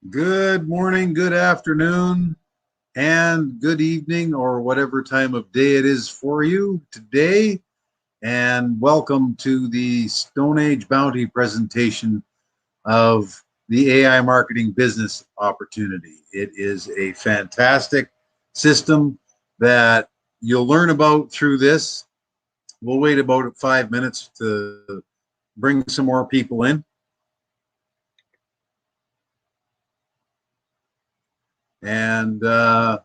Good morning, good afternoon, and good evening, or whatever time of day it is for you today. And welcome to the Stone Age Bounty presentation of the AI marketing business opportunity. It is a fantastic system that you'll learn about through this. We'll wait about 5 minutes to bring some more people in. And August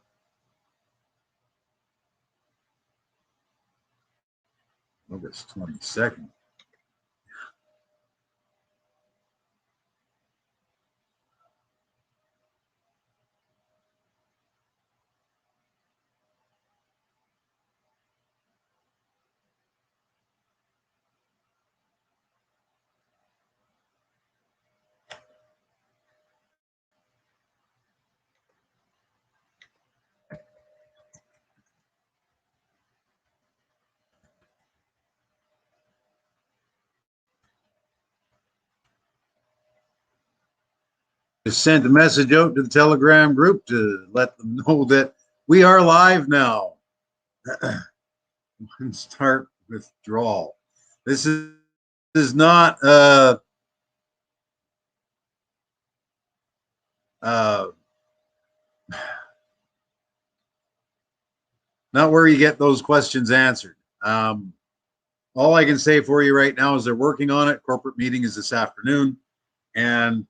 22nd. Just sent a message out to the Telegram group to let them know that we are live now. Start withdrawal. This is not not where you get those questions answered. All I can say for you right now is they're working on it. Corporate meeting is this afternoon, and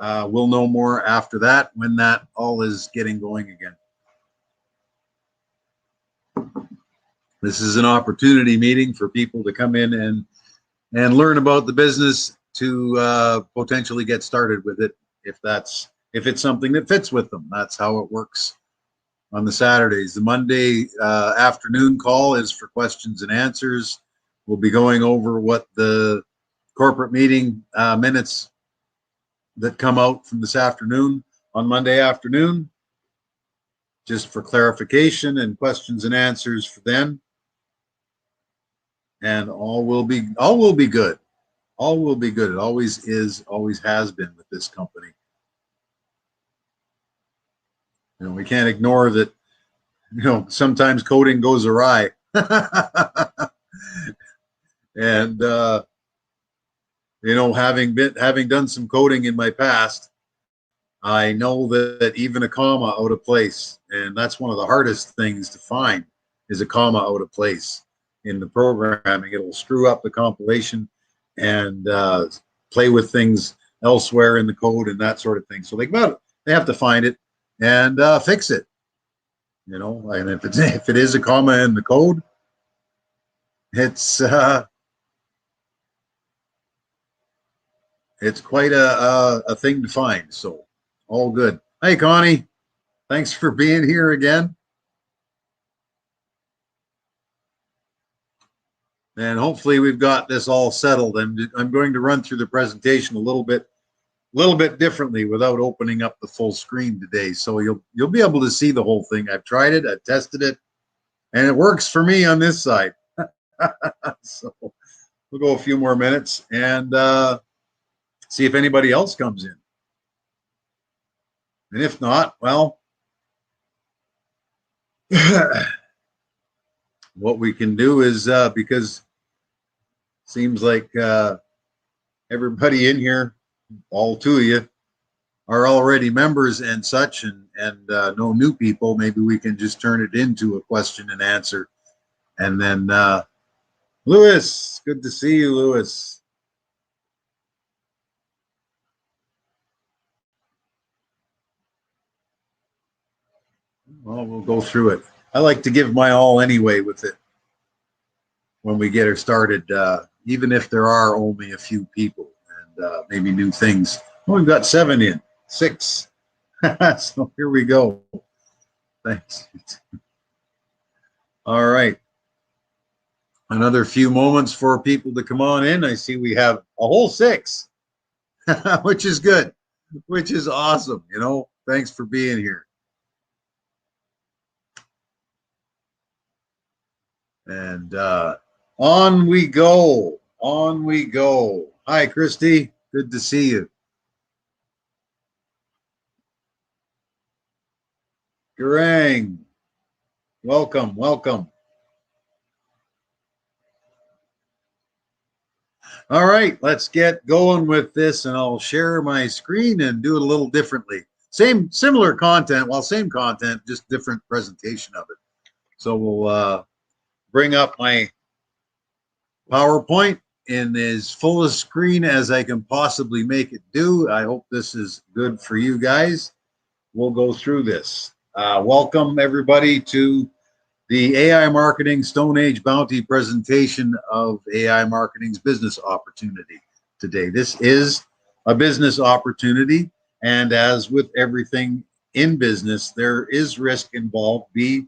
we'll know more after that when that all is getting going again. This is an opportunity meeting for people to come in and learn about the business to potentially get started with it if it's something that fits with them. That's how it works on the Saturdays. The Monday afternoon call is for questions and answers. We'll be going over what the corporate meeting minutes that come out from this afternoon on Monday afternoon, just for clarification and questions and answers for them. And all will be good. All will be good. It always is, always has been with this company. We can't ignore that. Sometimes coding goes awry. And having done some coding in my past, I know that even a comma out of place, and that's one of the hardest things to find, is a comma out of place in the programming. It'll screw up the compilation and play with things elsewhere in the code and that sort of thing. So they have to find it and fix it. And if it is a comma in the code, it's quite a thing to find. So all good. Hey, Connie, thanks for being here again. And hopefully we've got this all settled. I'm going to run through the presentation a little bit differently without opening up the full screen today. So you'll be able to see the whole thing. I've tried it, I've tested it, and it works for me on this side. So we'll go a few more minutes and see if anybody else comes in. And if not, well, what we can do is because it seems like everybody in here, all two of you, are already members and such, and no new people, maybe we can just turn it into a question and answer. And then Lewis, good to see you, Lewis. Well, we'll go through it. I like to give my all anyway with it when we get her started, even if there are only a few people and maybe new things. Well, we've got 7 in, 6. So here we go. Thanks. All right. Another few moments for people to come on in. I see we have a whole 6, which is good, which is awesome. Thanks for being here. And on we go. On we go. Hi, Christy. Good to see you. Garang, welcome, welcome. All right, let's get going with this, and I'll share my screen and do it a little differently. Similar content, well, same content, just different presentation of it. So we'll bring up my PowerPoint in as full a screen as I can possibly make it do. I hope this is good for you guys. We'll go through this. Welcome everybody to the AI Marketing Stone Age Bounty presentation of AI Marketing's business opportunity today. This is a business opportunity, and as with everything in business, there is risk involved. Be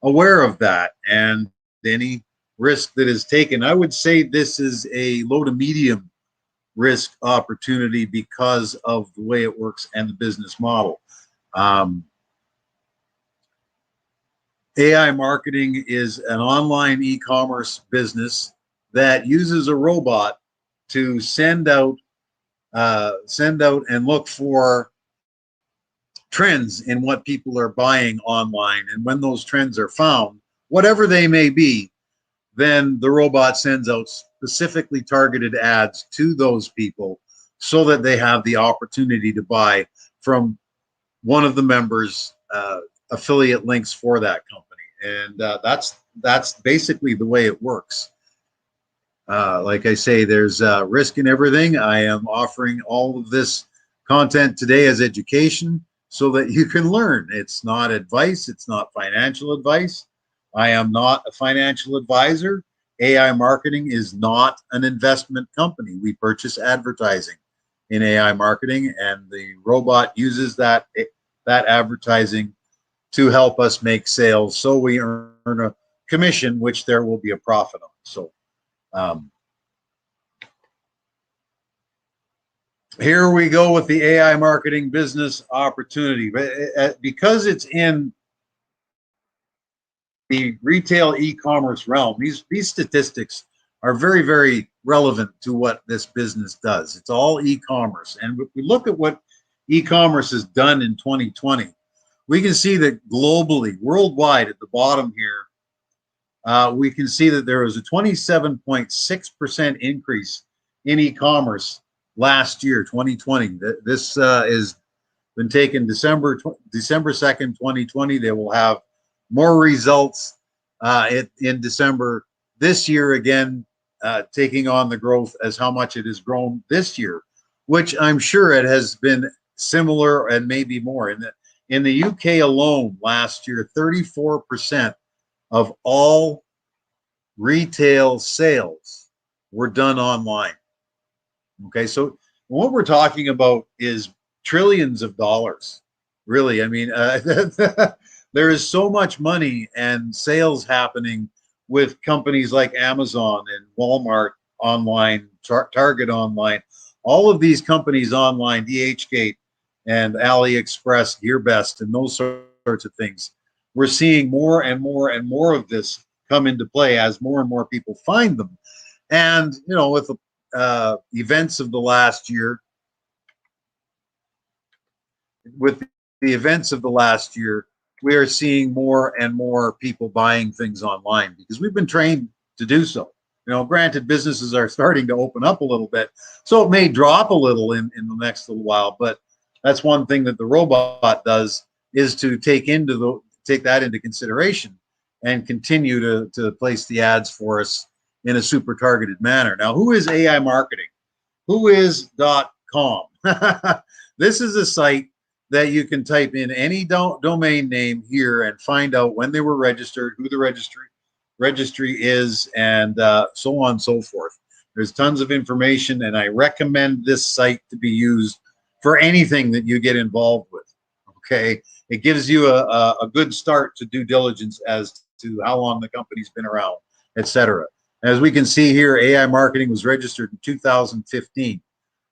aware of that, and any risk that is taken. I would say this is a low to medium risk opportunity because of the way it works and the business model. AI marketing is an online e-commerce business that uses a robot to send out and look for trends in what people are buying online. And when those trends are found, whatever they may be, then the robot sends out specifically targeted ads to those people so that they have the opportunity to buy from one of the members' affiliate links for that company. And that's basically the way it works. Like I say, there's risk in everything. I am offering all of this content today as education so that you can learn. It's not advice. It's not financial advice. I am not a financial advisor. AI marketing is not an investment company. We purchase advertising in AI marketing, and the robot uses that advertising to help us make sales, so we earn a commission, which there will be a profit on. So here we go with the AI marketing business opportunity. But because it's in the retail e-commerce realm, these statistics are very, very relevant to what this business does. It's all e-commerce. And if we look at what e-commerce has done in 2020, we can see that globally, worldwide, at the bottom here, we can see that there was a 27.6% increase in e-commerce last year, 2020. This is been taken December 2nd, 2020. They will have more results in December this year, again, taking on the growth as how much it has grown this year, which I'm sure it has been similar and maybe more. In the UK alone last year, 34% of all retail sales were done online. Okay, so what we're talking about is trillions of dollars, really. I mean, there is so much money and sales happening with companies like Amazon and Walmart online, Target online, all of these companies online, DHgate and AliExpress, GearBest, and those sorts of things. We're seeing more and more and more of this come into play as more and more people find them. And, you know, with the events of the last year, we are seeing more and more people buying things online because we've been trained to do so. You know, granted, businesses are starting to open up a little bit, so it may drop a little in the next little while, but that's one thing that the robot does, is to take that into consideration and continue to place the ads for us in a super targeted manner. Now, who is AI marketing? Who is .com? This is a site that you can type in any domain name here and find out when they were registered, who the registry is, and so on and so forth. There's tons of information, and I recommend this site to be used for anything that you get involved with. Okay, it gives you a good start to due diligence as to how long the company's been around, etc. As we can see here, AI marketing was registered in 2015,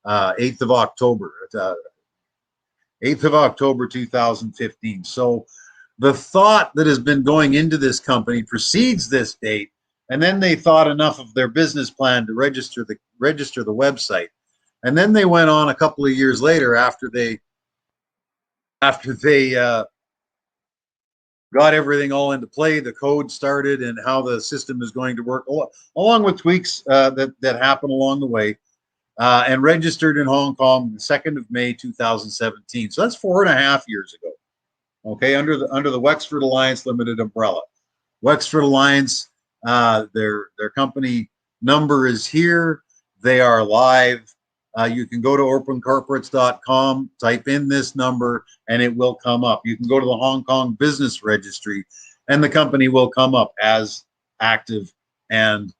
8th of October. 8th of October 2015. So the thought that has been going into this company precedes this date, and then they thought enough of their business plan to register the website, and then they went on a couple of years later after they got everything all into play, the code started, and how the system is going to work, along with tweaks that happen along the way, and registered in Hong Kong the 2nd of May 2017. So that's 4.5 years ago. Okay, under the Wexford Alliance Limited umbrella. Wexford Alliance, their company number is here. They are live. You can go to opencorporates.com, type in this number, and it will come up. You can go to the Hong Kong Business Registry, and the company will come up as active and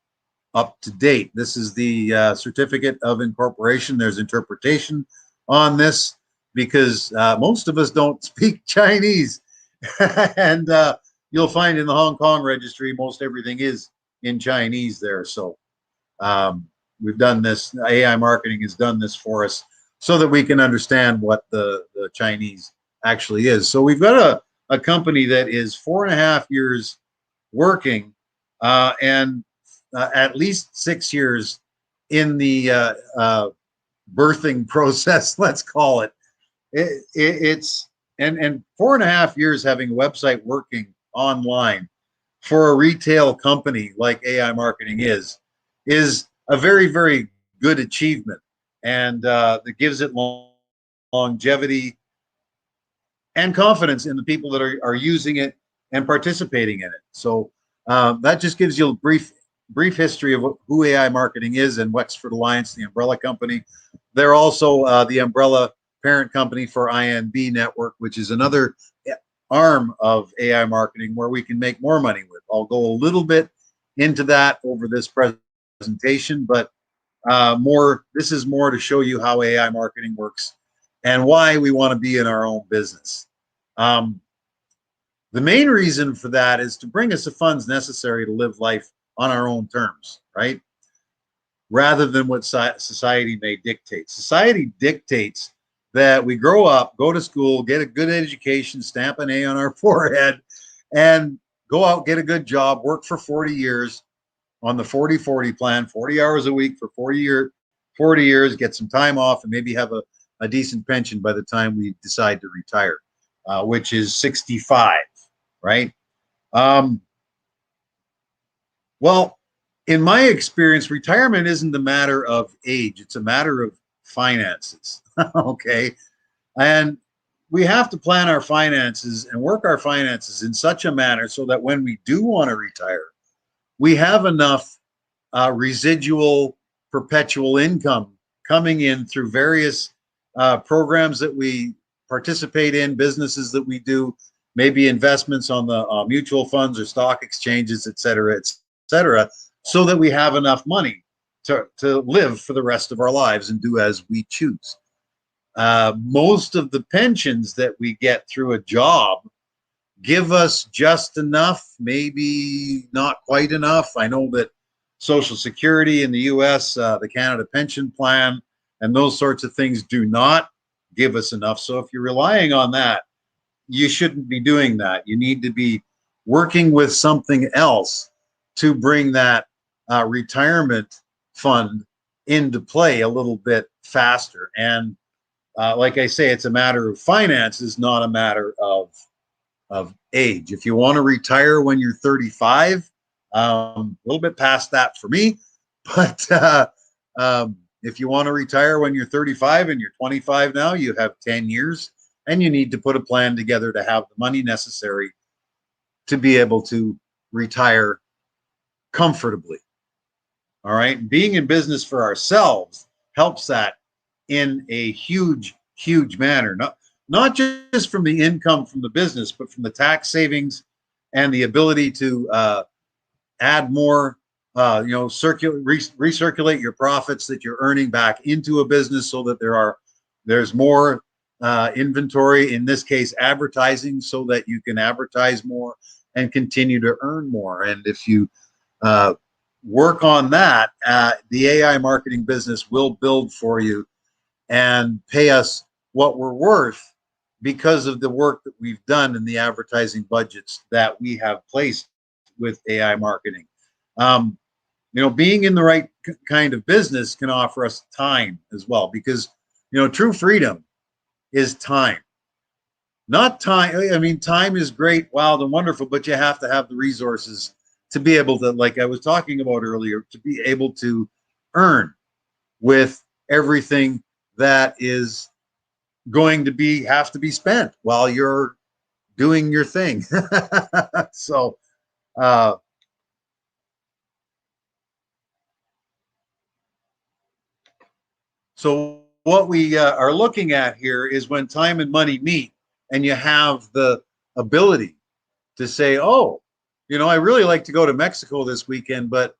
up to date. This is the certificate of incorporation. There's interpretation on this because most of us don't speak Chinese. And you'll find in the Hong Kong registry, most everything is in Chinese there. So we've done this, AI Marketing has done this for us so that we can understand what the Chinese actually is. So we've got a company that is 4.5 years working and at least 6 years in the birthing process, let's call it. It's and 4.5 years having a website working online for a retail company like AI Marketing is a very, very good achievement, and that gives it longevity and confidence in the people that are using it and participating in it. So that just gives you a brief history of who AI Marketing is and Wexford Alliance, the umbrella company. They're also the umbrella parent company for INB Network, which is another arm of AI Marketing where we can make more money with. I'll go a little bit into that over this presentation, but this is more to show you how AI Marketing works and why we want to be in our own business. The main reason for that is to bring us the funds necessary to live life on our own terms, right? Rather than what society may dictate. Society dictates that we grow up, go to school, get a good education, stamp an A on our forehead, and go out, get a good job, work for 40 years on the 40-40 plan, 40 hours a week for 40 years, get some time off, and maybe have a decent pension by the time we decide to retire, which is 65, right? Well, in my experience, retirement isn't a matter of age, it's a matter of finances. Okay. And we have to plan our finances and work our finances in such a manner so that when we do want to retire, we have enough residual perpetual income coming in through various programs that we participate in, businesses that we do, maybe investments on the mutual funds or stock exchanges, et cetera, so that we have enough money to live for the rest of our lives and do as we choose. Most of the pensions that we get through a job give us just enough, maybe not quite enough. I know that Social Security in the US, the Canada Pension Plan, and those sorts of things do not give us enough. So if you're relying on that, you shouldn't be doing that. You need to be working with something else to bring that retirement fund into play a little bit faster. And like I say, it's a matter of finances, not a matter of age. If you want to retire when you're 35, a little bit past that for me, but if you want to retire when you're 35 and you're 25 now, you have 10 years and you need to put a plan together to have the money necessary to be able to retire comfortably. All right. Being in business for ourselves helps that in a huge manner. Not just from the income from the business, but from the tax savings and the ability to add more, recirculate your profits that you're earning back into a business so that there's more inventory, in this case, advertising, so that you can advertise more and continue to earn more. And if you work on that, the AI marketing business will build for you and pay us what we're worth because of the work that we've done in the advertising budgets that we have placed with AI marketing. Being in the right kind of business can offer us time as well, because true freedom is time. Not time. I mean, time is great, wild, and wonderful, but you have to have the resources to be able to, like I was talking about earlier, to be able to earn with everything that is going to be have to be spent while you're doing your thing. So, uh, so what we are looking at here is when time and money meet, and you have the ability to say, "Oh, I really like to go to Mexico this weekend, but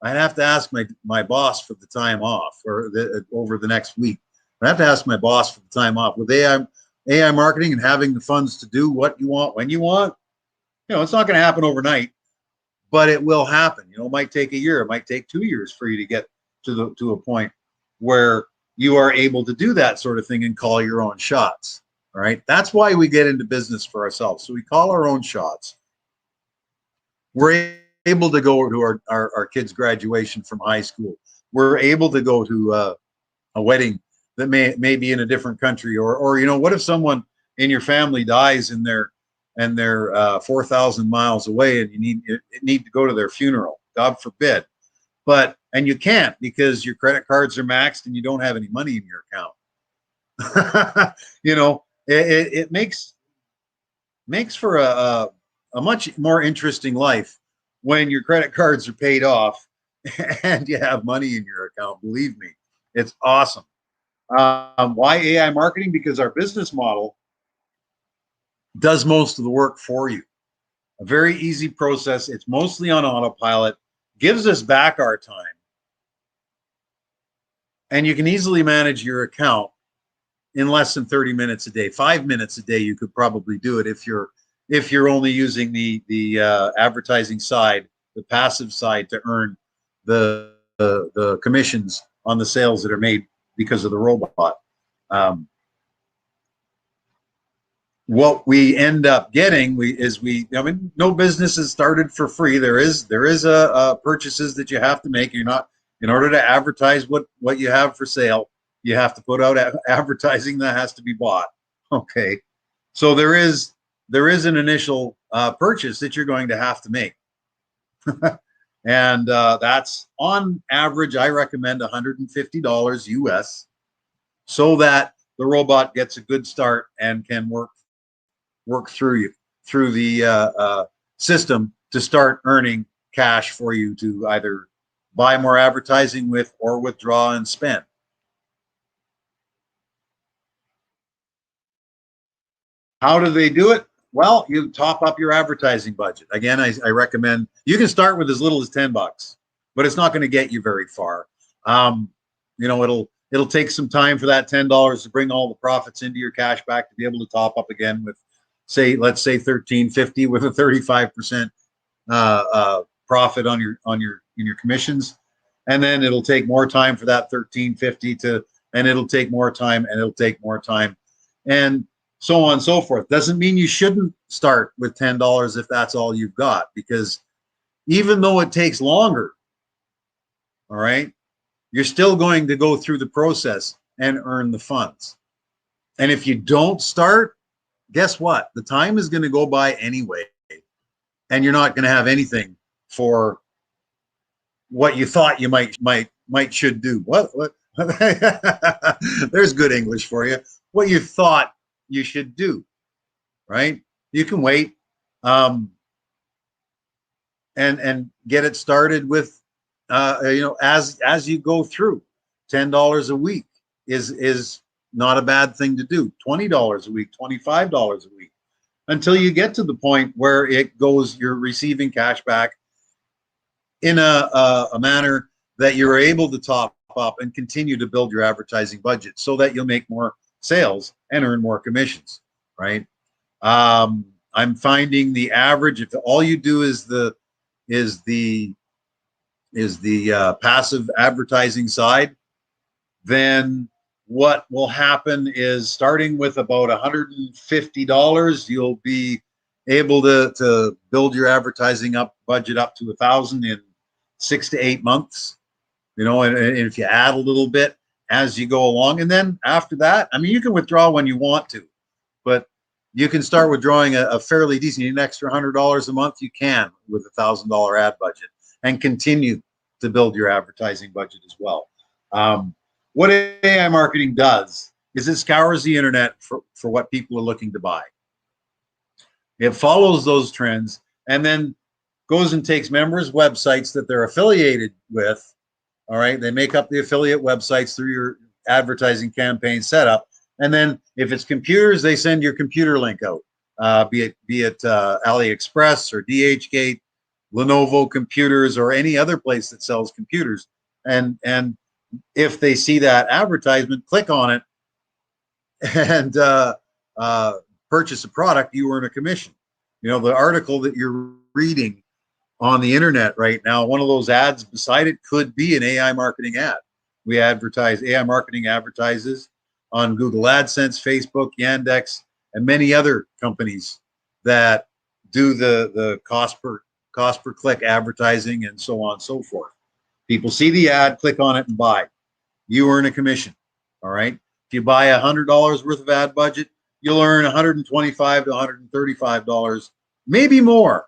I'd have to ask my boss for the time off, or over the next week. I have to ask my boss for the time off." With AI marketing and having the funds to do what you want when you want, it's not going to happen overnight, but it will happen. It might take a year, it might take 2 years for you to get to a point where you are able to do that sort of thing and call your own shots. All right. That's why we get into business for ourselves. So we call our own shots. We're able to go to our kids' graduation from high school. We're able to go to a wedding that may be in a different country, or what if someone in your family dies and they're 4,000 miles away, and you need to go to their funeral, God forbid. And you can't because your credit cards are maxed and you don't have any money in your account. It makes for a much more interesting life when your credit cards are paid off and you have money in your account. Believe me, it's awesome. Why AI marketing? Because our business model does most of the work for you. A very easy process. It's mostly on autopilot, gives us back our time, and you can easily manage your account in less than 30 minutes a day. 5 minutes a day, you could probably do it if you're only using the advertising side, the passive side, to earn the commissions on the sales that are made because of the robot. Um, what we end up getting I mean, no business is started for free. There is a purchases that you have to make. You're not In order to advertise what you have for sale, you have to put out advertising that has to be bought. Okay, so there is an initial purchase that you're going to have to make. And that's on average, I recommend $150 US, so that the robot gets a good start and can work through the system to start earning cash for you to either buy more advertising with or withdraw and spend. How do they do it? Well, you top up your advertising budget. Again, I recommend you can start with as little as $10, but it's not going to get you very far. Um, it'll take some time for that $10 to bring all the profits into your cash back to be able to top up again with, let's say 1350 with a 35% profit on your commissions, and then it'll take more time for that 1350 and it'll take more time, and it'll take more time, and so on and so forth. Doesn't mean you shouldn't start with $10 if that's all you've got, because even though it takes longer, all right, you're still going to go through the process and earn the funds. And if you don't start, guess what? The time is going to go by anyway, and you're not going to have anything for what you thought you should do. What? There's good English for you. What you thought you should do, right? You can wait, and get it started with, as you go through. $10 a week is not a bad thing to do. $20 a week, $25 a week, until you get to the point where you're receiving cash back in a manner that you're able to top up and continue to build your advertising budget so that you'll make more sales and earn more commissions, right? I'm finding the average, if all you do is the passive advertising side, then what will happen is, starting with about $150, you'll be able to build your advertising budget up to 1,000 in 6 to 8 months. And if you add a little bit as you go along, and then after that, I mean, you can withdraw when you want to, but you can start withdrawing a fairly decent, an extra $100 a month. You can with $1,000 ad budget and continue to build your advertising budget as well. What AI marketing does is it scours the internet for what people are looking to buy. It follows those trends and then goes and takes members' websites that they're affiliated with. All right, they make up the affiliate websites through your advertising campaign setup, and then if it's computers, they send your computer link out, be it AliExpress or DHgate, Lenovo computers, or any other place that sells computers. And if they see that advertisement, click on it and purchase a product, you earn a commission. You know, the article that you're reading on the internet right now, one of those ads beside it could be an AI marketing ad. We advertise, AI marketing advertises on Google AdSense, Facebook, Yandex, and many other companies that do the cost per click advertising and so on and so forth. People see the ad, click on it, and buy. You earn a commission. All right. If you buy $100 worth of ad budget, you'll earn $125 to $135, maybe more,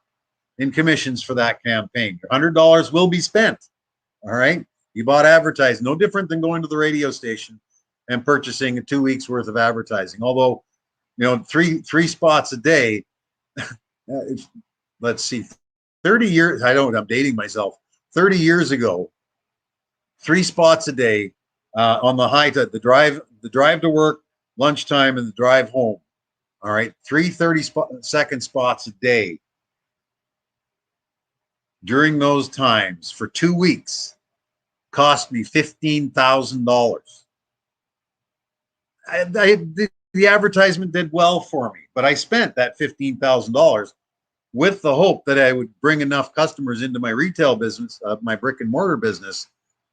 in commissions for that campaign. Your $100 will be spent. All right. You bought advertising, no different than going to the radio station and purchasing 2 weeks worth of advertising. Although, you know, three spots a day. Let's see, 30 years. I'm dating myself. 30 years ago, 3 spots a day on the high to the drive to work, lunchtime, and the drive home. All right, 3 30-second spots a day during those times for 2 weeks cost me $15,000. The advertisement did well for me, but I spent that $15,000 with the hope that I would bring enough customers into my retail business, my brick and mortar business,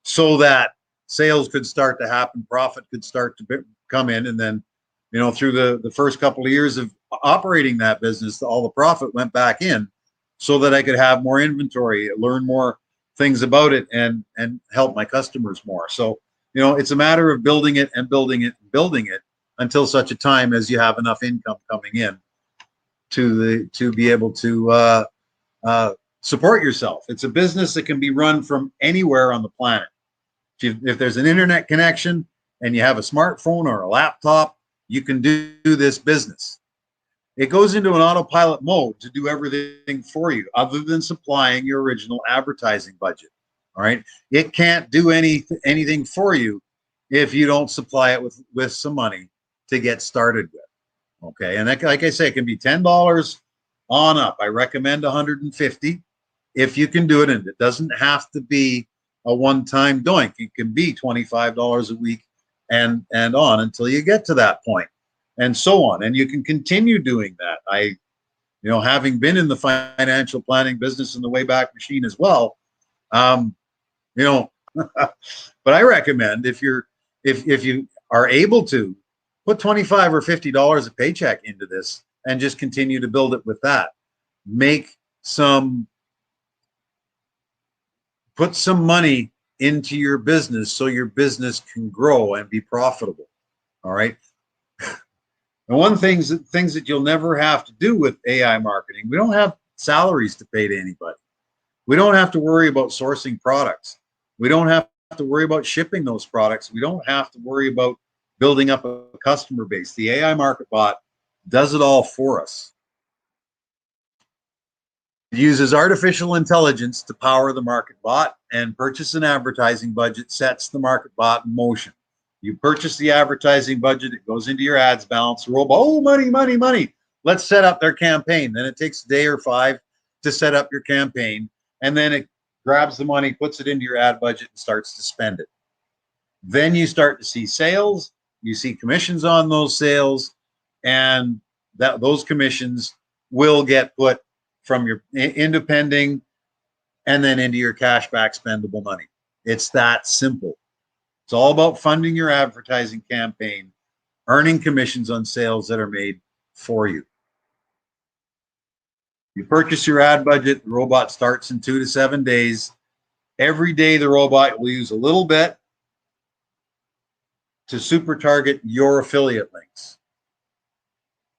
so that sales could start to happen, profit could start to come in, and then, you know, through the first couple of years of operating that business, all the profit went back in, so that I could have more inventory, learn more things about it, and help my customers more. So, you know, it's a matter of building it and building it and building it until such a time as you have enough income coming in to be able to support yourself. It's a business that can be run from anywhere on the planet. If there's an internet connection and you have a smartphone or a laptop, you can do this business. It goes into an autopilot mode to do everything for you other than supplying your original advertising budget. All right. It can't do anything for you if you don't supply it with some money to get started with. Okay. And that, like I say, it can be $10 on up. I recommend $150 if you can do it. And it doesn't have to be a one-time doink. It can be $25 a week and on until you get to that point, and so on. And you can continue doing that. You know, having been in the financial planning business in the Wayback Machine as well, you know, but I recommend if you are able to put $25 or $50 a paycheck into this and just continue to build it with that. Put some money into your business so your business can grow and be profitable. All right. And one things that you'll never have to do with AI marketing, we don't have salaries to pay to anybody. We don't have to worry about sourcing products. We don't have to worry about shipping those products. We don't have to worry about building up a customer base. The AI market bot does it all for us. It uses artificial intelligence to power the market bot, and purchase an advertising budget sets the market bot in motion. You purchase the advertising budget, it goes into your ads balance. The robot, oh, money, money, money. Let's set up their campaign. Then it takes a day or 5 to set up your campaign. And then it grabs the money, puts it into your ad budget, and starts to spend it. Then you start to see sales. You see commissions on those sales, and those commissions will get put from your independent and then into your cashback spendable money. It's that simple. It's all about funding your advertising campaign, earning commissions on sales that are made for you. You purchase your ad budget, the robot starts in 2 to 7 days. Every day the robot will use a little bit to super target your affiliate links.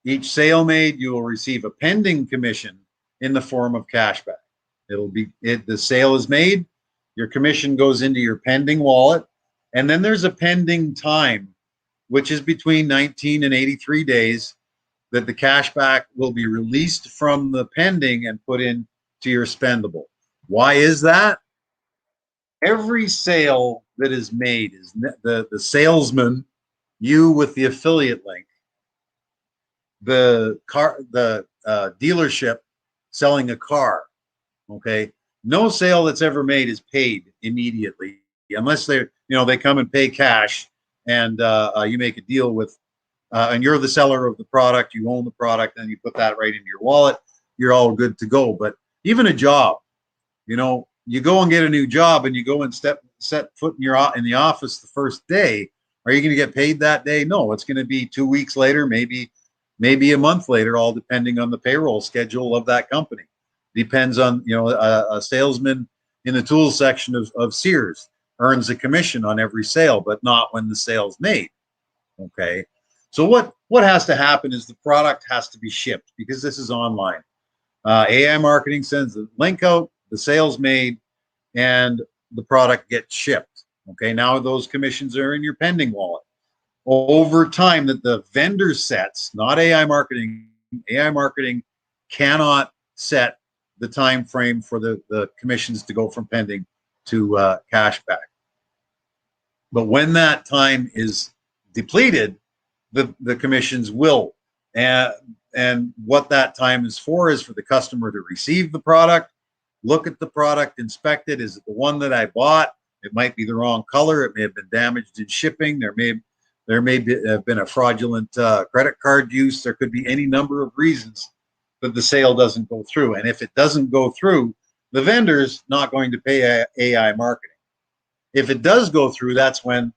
Each sale made, you will receive a pending commission in the form of cashback. The sale is made, your commission goes into your pending wallet, and then there's a pending time, which is between 19 and 83 days, that the cashback will be released from the pending and put into your spendable. Why is that? Every sale that is made is the salesman, you with the affiliate link, the dealership selling a car. Okay, no sale that's ever made is paid immediately unless they come and pay cash, and you make a deal with, and you're the seller of the product, you own the product, and you put that right into your wallet. You're all good to go. But even a job, you go and get a new job, and you go and set foot in the office the first day. Are you going to get paid that day? No, it's going to be 2 weeks later, maybe a month later, all depending on the payroll schedule of that company. Depends on, a salesman in the tools section of Sears earns a commission on every sale, but not when the sale's made. Okay. So what has to happen is the product has to be shipped, because this is online. AI marketing sends the link out, the sale's made, and the product gets shipped. Okay. Now those commissions are in your pending wallet. Over time, that the vendor sets, not AI marketing. AI marketing cannot set the time frame for the commissions to go from pending to cashback. But when that time is depleted, the commissions will. And what that time is for the customer to receive the product, look at the product, inspect it. Is it the one that I bought? It might be the wrong color. It may have been damaged in shipping. There may have been a fraudulent credit card use. There could be any number of reasons that the sale doesn't go through. And if it doesn't go through, the vendor's not going to pay AI marketing. If it does go through, that's when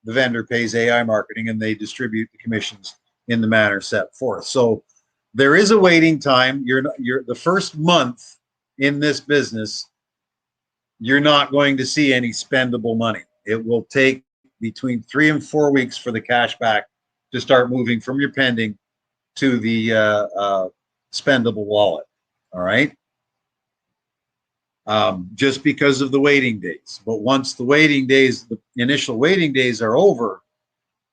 the vendor pays AI marketing, and they distribute the commissions in the manner set forth. So there is a waiting time. You're the first month in this business, you're not going to see any spendable money. It will take between 3 and 4 weeks for the cashback to start moving from your pending to the spendable wallet. All right. Just because of the waiting days. But once the initial waiting days are over,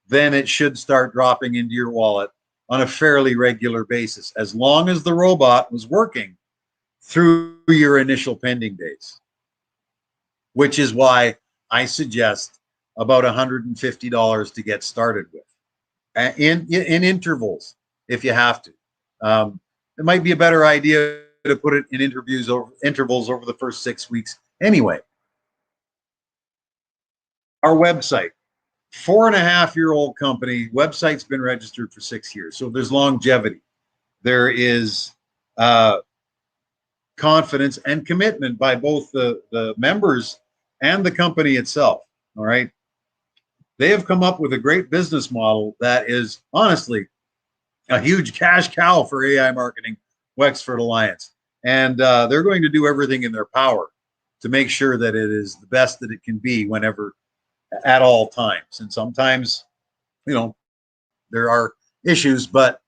then it should start dropping into your wallet on a fairly regular basis, as long as the robot was working through your initial pending days, which is why I suggest about $150 to get started with, in intervals if you have to. It might be a better idea to put it in intervals over the first 6 weeks anyway. Our website, 4.5-year-old company, website's been registered for 6 years, so there's longevity. There is confidence and commitment by both the members and the company itself. All right. They have come up with a great business model that is honestly a huge cash cow for AI marketing, Wexford Alliance. And they're going to do everything in their power to make sure that it is the best that it can be whenever, at all times. And sometimes, there are issues, but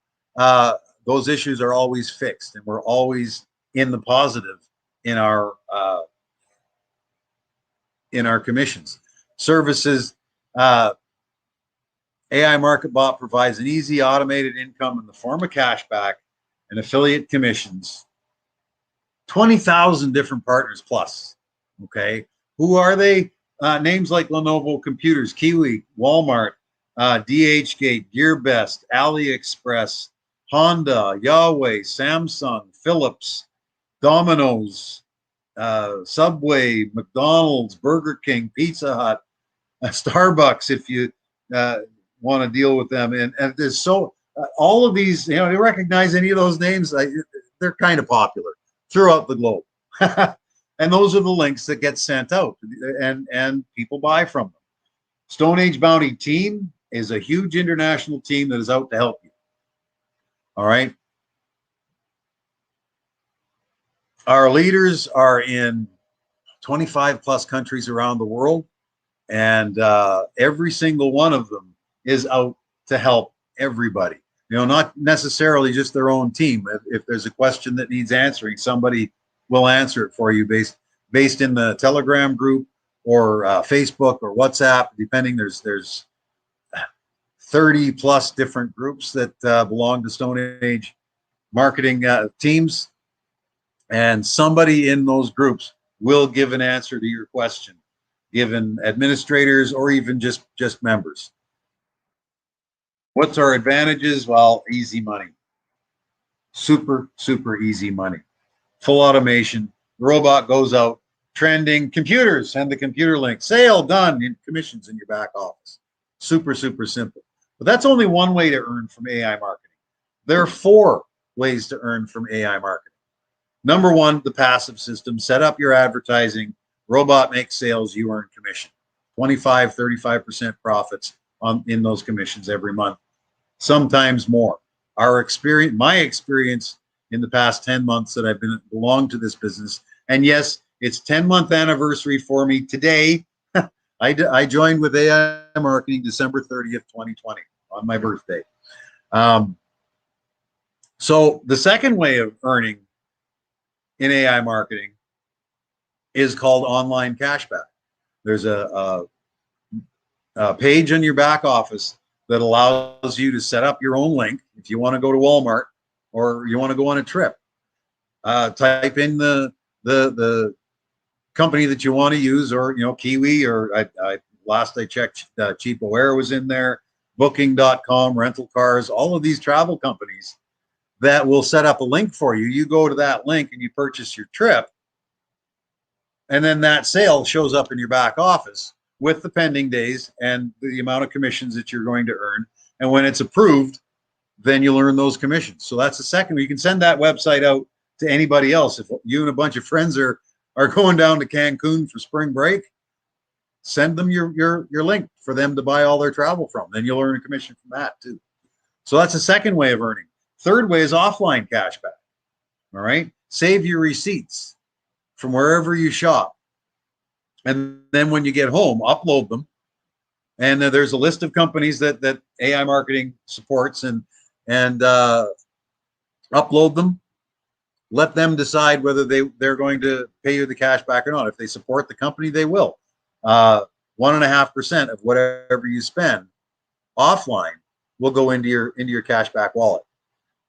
those issues are always fixed, and we're always in the positive in our commissions. Services, AI MarketBot provides an easy automated income in the form of cashback and affiliate commissions. 20,000 different partners plus. Okay. Who are they? Names like Lenovo Computers, Kiwi, Walmart, DHgate, GearBest, AliExpress, Honda, Yahweh, Samsung, Philips, Domino's, Subway, McDonald's, Burger King, Pizza Hut, Starbucks, if you want to deal with them. And there's all of these, you recognize any of those names? They're kind of popular throughout the globe. And those are the links that get sent out, and people buy from them. Stone Age Bounty Team is a huge international team that is out to help you. All right. Our leaders are in 25 plus countries around the world, and every single one of them is out to help everybody. not necessarily just their own team. If there's a question that needs answering, somebody will answer it for you based in the Telegram group or Facebook or WhatsApp, depending. There's 30 plus different groups that belong to Stone Age marketing teams, and somebody in those groups will give an answer to your question, given administrators or even just members. What's our advantages? Well, easy money. Super easy money. Full automation. The robot goes out, trending, computers, send the computer link, sale done, in commissions in your back office. Super simple. But that's only one way to earn from AI marketing. There are 4 ways to earn from AI marketing. Number 1, the passive system. Set up your advertising. Robot makes sales. You earn commission. 25, 35% profits in those commissions every month. Sometimes more. My experience in the past 10 months that I've belonged to this business, and yes, it's 10-month anniversary for me today. I joined with AI marketing December 30th, 2020, on my birthday. So the second way of earning in AI marketing is called online cashback. There's a page on your back office that allows you to set up your own link if you want to go to Walmart or you want to go on a trip. Type in the company that you want to use, or Kiwi, or last I checked, Cheapo Air was in there, Booking.com, rental cars, all of these travel companies that will set up a link for you. You go to that link and you purchase your trip, and then that sale shows up in your back office with the pending days and the amount of commissions that you're going to earn. And when it's approved, then you'll earn those commissions. So that's the second. You can send that website out to anybody else. If you and a bunch of friends are going down to Cancun for spring break, send them your link for them to buy all their travel from. Then you'll earn a commission from that too. So that's the second way of earning. Third way is offline cashback. All right. Save your receipts from wherever you shop. And then when you get home, upload them. And there's a list of companies that AI marketing supports, and upload them. Let them decide whether they're going to pay you the cash back or not. If they support the company, they will. 1.5% of whatever you spend offline will go into your cashback wallet.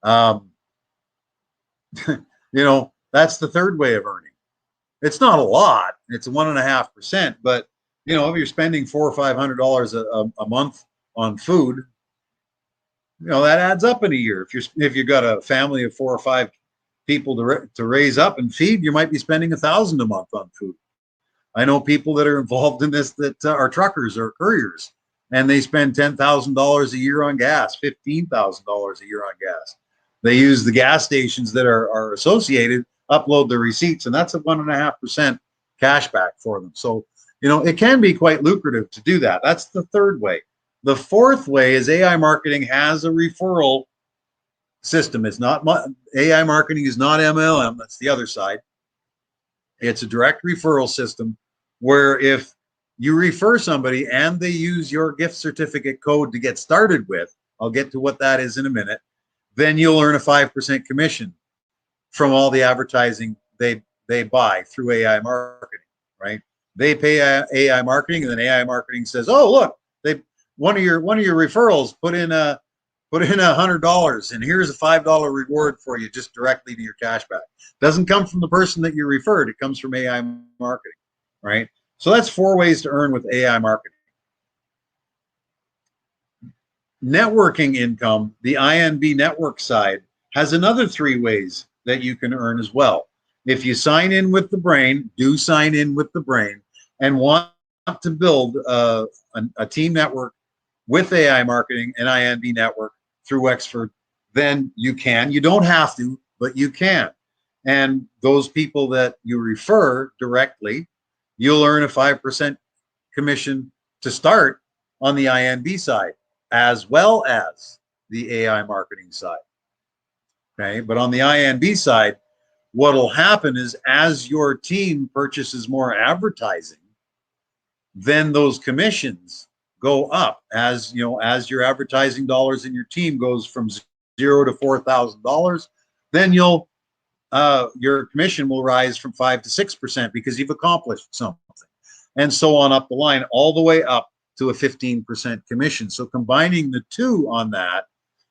That's the third way of earning. It's not a lot. It's 1.5%, but if you're spending $400 or $500 a month on food, that adds up in a year. If you've got a family of 4 or 5 people to raise up and feed, you might be spending $1,000 a month on food. I know people that are involved in this that are truckers or couriers, and they spend $10,000 a year on gas, $15,000 a year on gas. They use the gas stations that are associated, upload the receipts, and that's a 1.5% cashback for them. So, it can be quite lucrative to do that. That's the third way. The fourth way is AI marketing has a referral system. It's not AI marketing is not MLM. That's the other side. It's a direct referral system where if you refer somebody and they use your gift certificate code to get started with, I'll get to what that is in a minute, then you'll earn a 5% commission from all the advertising they buy through AI marketing, right? They pay AI marketing, and then AI marketing says, "Oh, look, one of your referrals put in $100, and here's a $5 reward for you just directly to your cashback." Doesn't come from the person that you referred. It comes from AI marketing, right? So that's 4 ways to earn with AI marketing. Networking income, the INB network side, has another 3 ways that you can earn as well. If you sign in with the brain, and want to build a team network with AI marketing and INB network through Wexford, then you can. You don't have to, but you can. And those people that you refer directly, you'll earn a 5% commission to start on the INB side, as well as the AI marketing side. Okay, but on the INB side, what'll happen is as your team purchases more advertising, then those commissions go up as your advertising dollars in your team goes from 0 to $4,000, then you'll your commission will rise from 5 to 6% because you've accomplished something, and so on up the line, all the way up to a 15% commission. So combining the two on that,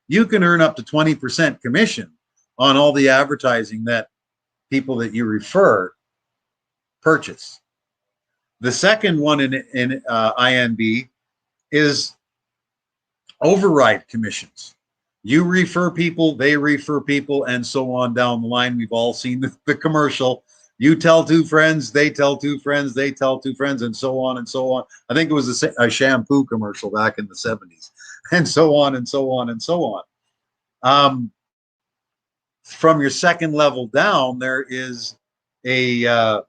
you can earn up to 20% commission on all the advertising that people that you refer purchase. The second one in INB is override commissions. You refer people, they refer people, and so on down the line. We've all seen the commercial. You tell two friends, they tell two friends, they tell two friends, and so on and so on. I think it was a shampoo commercial back in the 70s, and so on and so on and so on. From your second level down, there is a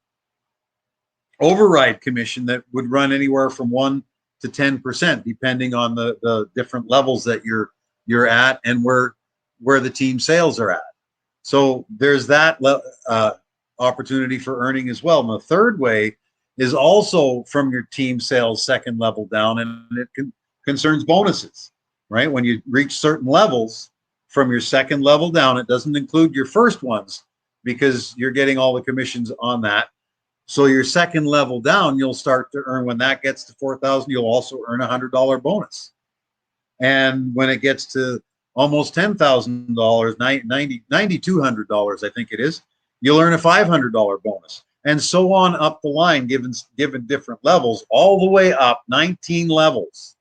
override commission that would run anywhere from 1 to 10%, depending on the different levels that you're at and where the team sales are at. So there's that opportunity for earning as well. And the third way is also from your team sales second level down, and it concerns bonuses, right? When you reach certain levels from your second level down, it doesn't include your first ones because you're getting all the commissions on that. So your second level down, you'll start to earn, when that gets to 4,000, you'll also earn a $100 bonus. And when it gets to almost $10,000, $9,200, I think it is, you'll earn a $500 bonus, and so on up the line, given different levels, all the way up 19 levels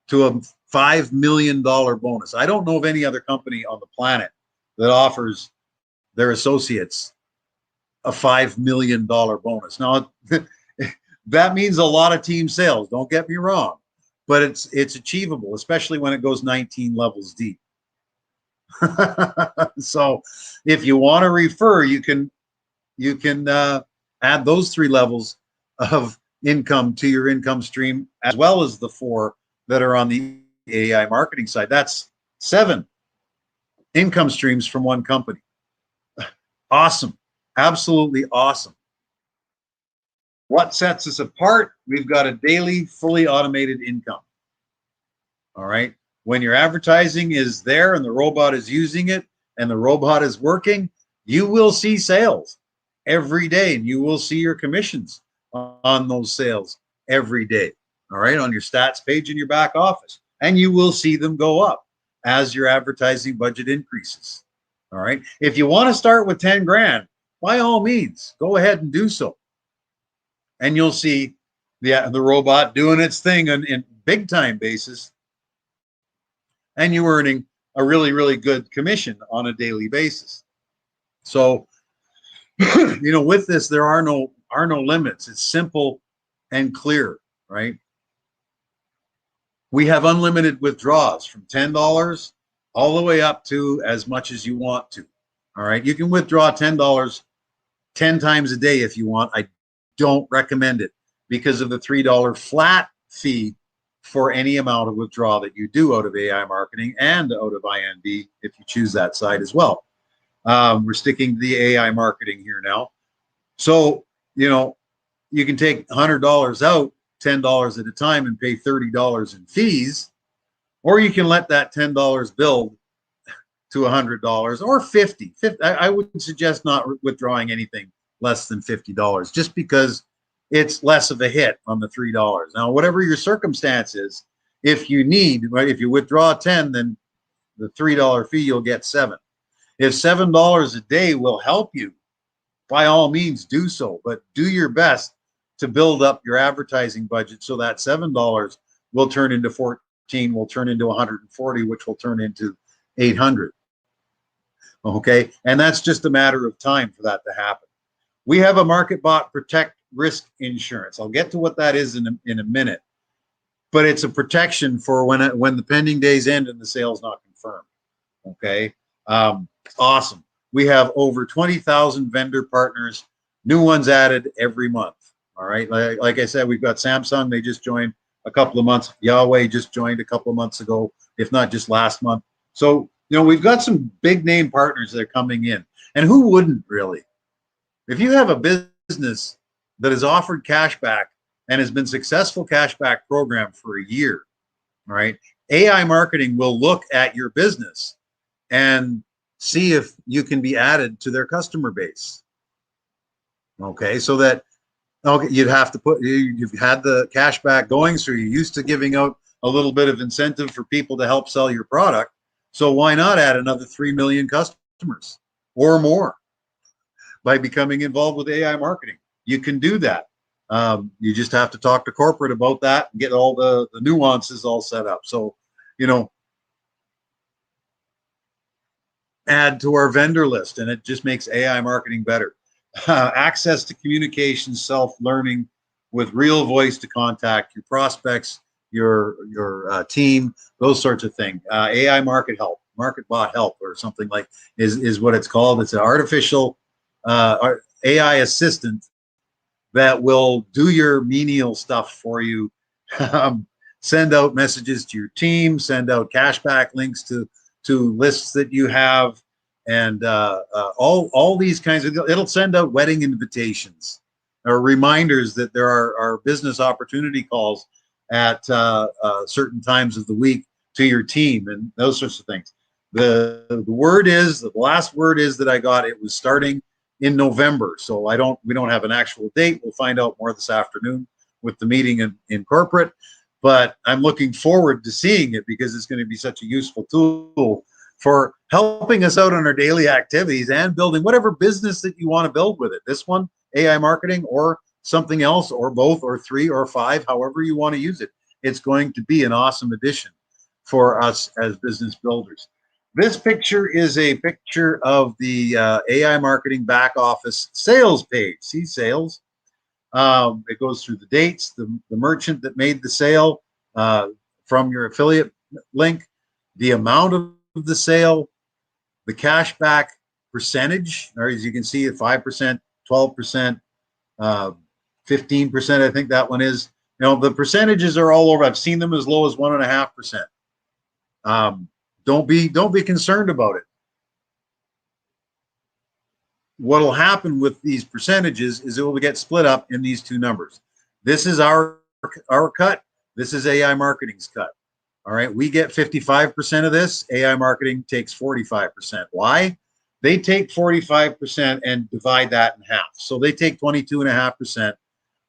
to a $5 million bonus. I don't know of any other company on the planet that offers their associates a $5 million bonus. Now, that means a lot of team sales, don't get me wrong, but it's achievable, especially when it goes 19 levels deep. So if you want to refer, you can add those 3 levels of income to your income stream, as well as the 4 that are on the AI marketing side. That's 7 income streams from one company. Awesome. Absolutely awesome. What sets us apart? We've got a daily, fully automated income. All right. When your advertising is there and the robot is using it and the robot is working, you will see sales every day, and you will see your commissions on those sales every day. All right. On your stats page in your back office, and you will see them go up as your advertising budget increases. All right. If you want to start with 10 grand, by all means, go ahead and do so. And you'll see the robot doing its thing in big time basis, and you earning a really, really good commission on a daily basis. So, with this, there are no limits. It's simple and clear, right? We have unlimited withdrawals from $10 all the way up to as much as you want to. All right. You can withdraw $10 10 times a day if you want. I don't recommend it because of the $3 flat fee for any amount of withdrawal that you do out of AI marketing and out of INB if you choose that side as well. We're sticking to the AI marketing here now. So, you can take $100 out, $10 at a time, and pay $30 in fees, or you can let that $10 build to $100 or $50. I would suggest not withdrawing anything less than $50, just because it's less of a hit on the $3. Now, whatever your circumstance is, if you need, right, if you withdraw 10, then the $3 fee, you'll get 7. If $7 a day will help you, by all means do so, but do your best to build up your advertising budget so that $7 will turn into 14, will turn into 140, which will turn into 800. Okay, and that's just a matter of time for that to happen. We have a MarketBot Protect risk insurance. I'll get to what that is in a minute, but it's a protection for when the pending days end and the sale's not confirmed. Okay, awesome. We have over 20,000 vendor partners, new ones added every month. All right, like I said, we've got Samsung. They just joined a couple of months. Yahweh just joined a couple of months ago, if not just last month. So we've got some big name partners that are coming in, and who wouldn't really? If you have a business that has offered cashback and has been successful cashback program for a year, right? AI marketing will look at your business and see if you can be added to their customer base. Okay, so that okay, you'd have to put you've had the cashback going, so you're used to giving out a little bit of incentive for people to help sell your product. So why not add another 3 million customers or more by becoming involved with AI marketing? You can do that. You just have to talk to corporate about that and get all the nuances all set up. So, you know, add to our vendor list, and it just makes AI marketing better. Access to communication, self-learning with real voice to contact your prospects, your team, those sorts of things. AI market help, market bot help, or something like is what it's called. It's an artificial AI assistant that will do your menial stuff for you. Send out messages to your team, send out cashback links to lists that you have, and all these kinds of, it'll send out wedding invitations or reminders that there are business opportunity calls at certain times of the week to your team and those sorts of things. The word is, the last word is that I got, it was starting in November. So we don't have an actual date. We'll find out more this afternoon with the meeting in corporate, but I'm looking forward to seeing it because it's going to be such a useful tool for helping us out on our daily activities and building whatever business that you want to build with it. This one, AI marketing, or something else, or both, or 3 or 5, however you want to use it. It's going to be an awesome addition for us as business builders. This picture is a picture of the AI marketing back office sales page. See sales. It goes through the dates, the merchant that made the sale from your affiliate link, the amount of the sale, the cashback percentage, or as you can see, at 5%, 12%, 15%. I think that one is. You know, the percentages are all over. I've seen them as low as 1.5%. Don't be concerned about it. What'll happen with these percentages is it will get split up in these two numbers. This is our cut. This is AI marketing's cut. All right, we get 55% of this. AI marketing takes 45%. Why? They take 45% and divide that in half. So they take 22.5%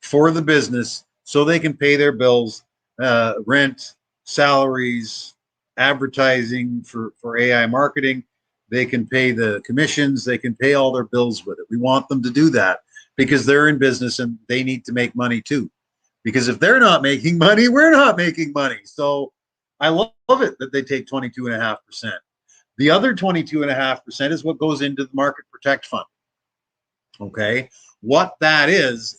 for the business so they can pay their bills, rent, salaries, advertising for AI marketing. They can pay the commissions. They can pay all their bills with it. We want them to do that because they're in business and they need to make money too. Because if they're not making money, we're not making money. So I love it that they take 22.5%. The other 22.5% is what goes into the Market Protect Fund. Okay. What that is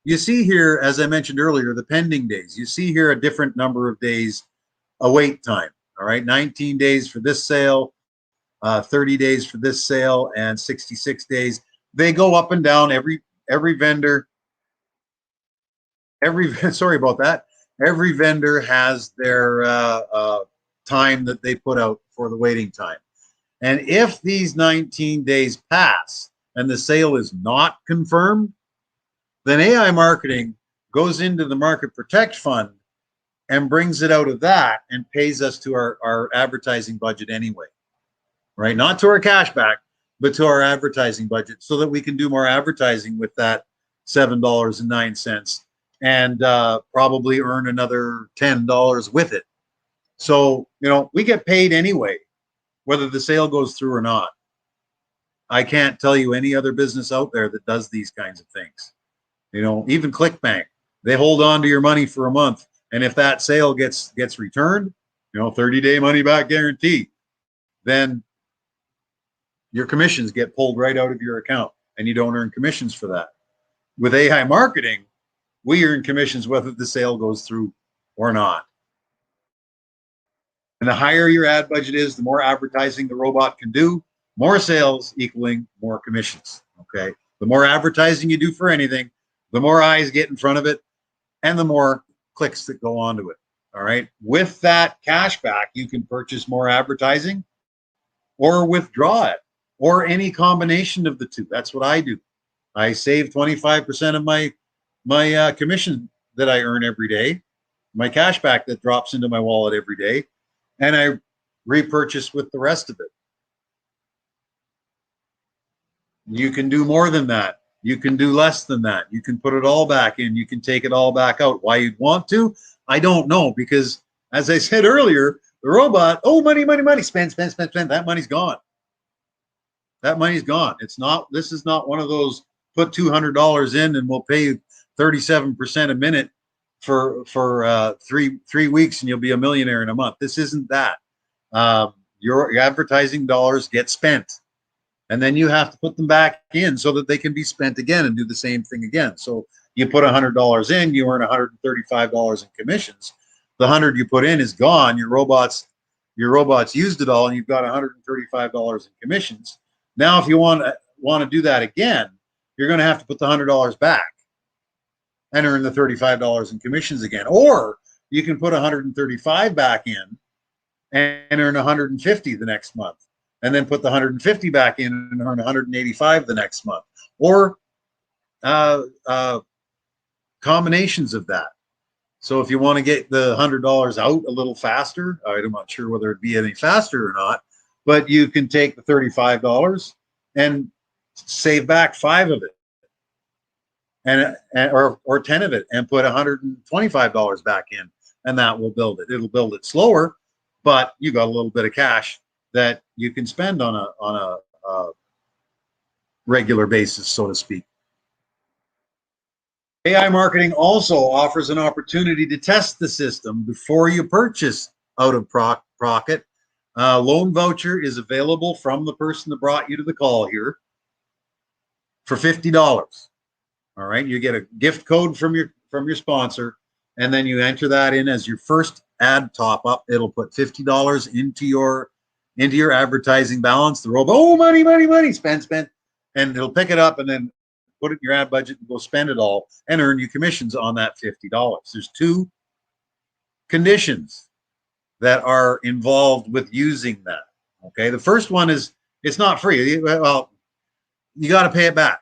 you see here, as I mentioned earlier, the pending days. You see here a different number of days await time. All right. 19 days for this sale, 30 days for this sale, and 66 days. They go up and down. Every vendor, sorry about that. Every vendor has their time that they put out for the waiting time. And if these 19 days pass and the sale is not confirmed, then AI marketing goes into the Market Protect Fund and brings it out of that and pays us to our advertising budget anyway, right? Not to our cashback, but to our advertising budget so that we can do more advertising with that $7.09 and probably earn another $10 with it. So, you know, we get paid anyway, whether the sale goes through or not. I can't tell you any other business out there that does these kinds of things. You know, even ClickBank, they hold on to your money for a month. And if that sale gets returned, you know, 30-day money back guarantee, then your commissions get pulled right out of your account and you don't earn commissions for that. With AI marketing, we earn commissions whether the sale goes through or not. And the higher your ad budget is, the more advertising the robot can do, more sales equaling more commissions. Okay. The more advertising you do for anything, the more eyes get in front of it and the more clicks that go onto it. All right. With that cashback, you can purchase more advertising or withdraw it or any combination of the two. That's what I do. I save 25% of my commission that I earn every day, my cashback that drops into my wallet every day, and I repurchase with the rest of it. You can do more than that. You can do less than that. You can put it all back in. You can take it all back out. Why you'd want to, I don't know, because as I said earlier, the robot, oh, money, money, money, spend, spend, spend, spend. That money's gone. That money's gone. It's not, this is not one of those put $200 in and we'll pay you 37% a minute for 3 weeks and you'll be a millionaire in a month. This isn't that. Your advertising dollars get spent, and then you have to put them back in so that they can be spent again and do the same thing again. So you put $100 in, you earn $135 in commissions. The 100 you put in is gone. Your robots used it all, and you've got $135 in commissions. Now, if you want to do that again, you're going to have to put the $100 back and earn the $35 in commissions again. Or you can put 135 back in and earn 150 the next month, and then put the 150 back in and earn 185 the next month, or combinations of that. So if you want to get the $100 out a little faster, I'm not sure whether it'd be any faster or not, but you can take the $35 and save back 5 of it, or 10 of it, and put $125 back in, and that will build it. It'll build it slower, but you got a little bit of cash that you can spend on a regular basis, so to speak. AI marketing also offers an opportunity to test the system before you purchase out of pocket. Loan voucher is available from the person that brought you to the call here for $50. All right, you get a gift code from your sponsor, and then you enter that in as your first ad top up. It'll put $50 into your advertising balance. The robot, oh, money, money, money, spend, spend, and it'll pick it up and then put it in your ad budget and go spend it all and earn you commissions on that $50. There's 2 conditions that are involved with using that. Okay, the first one is it's not free. Well, you got to pay it back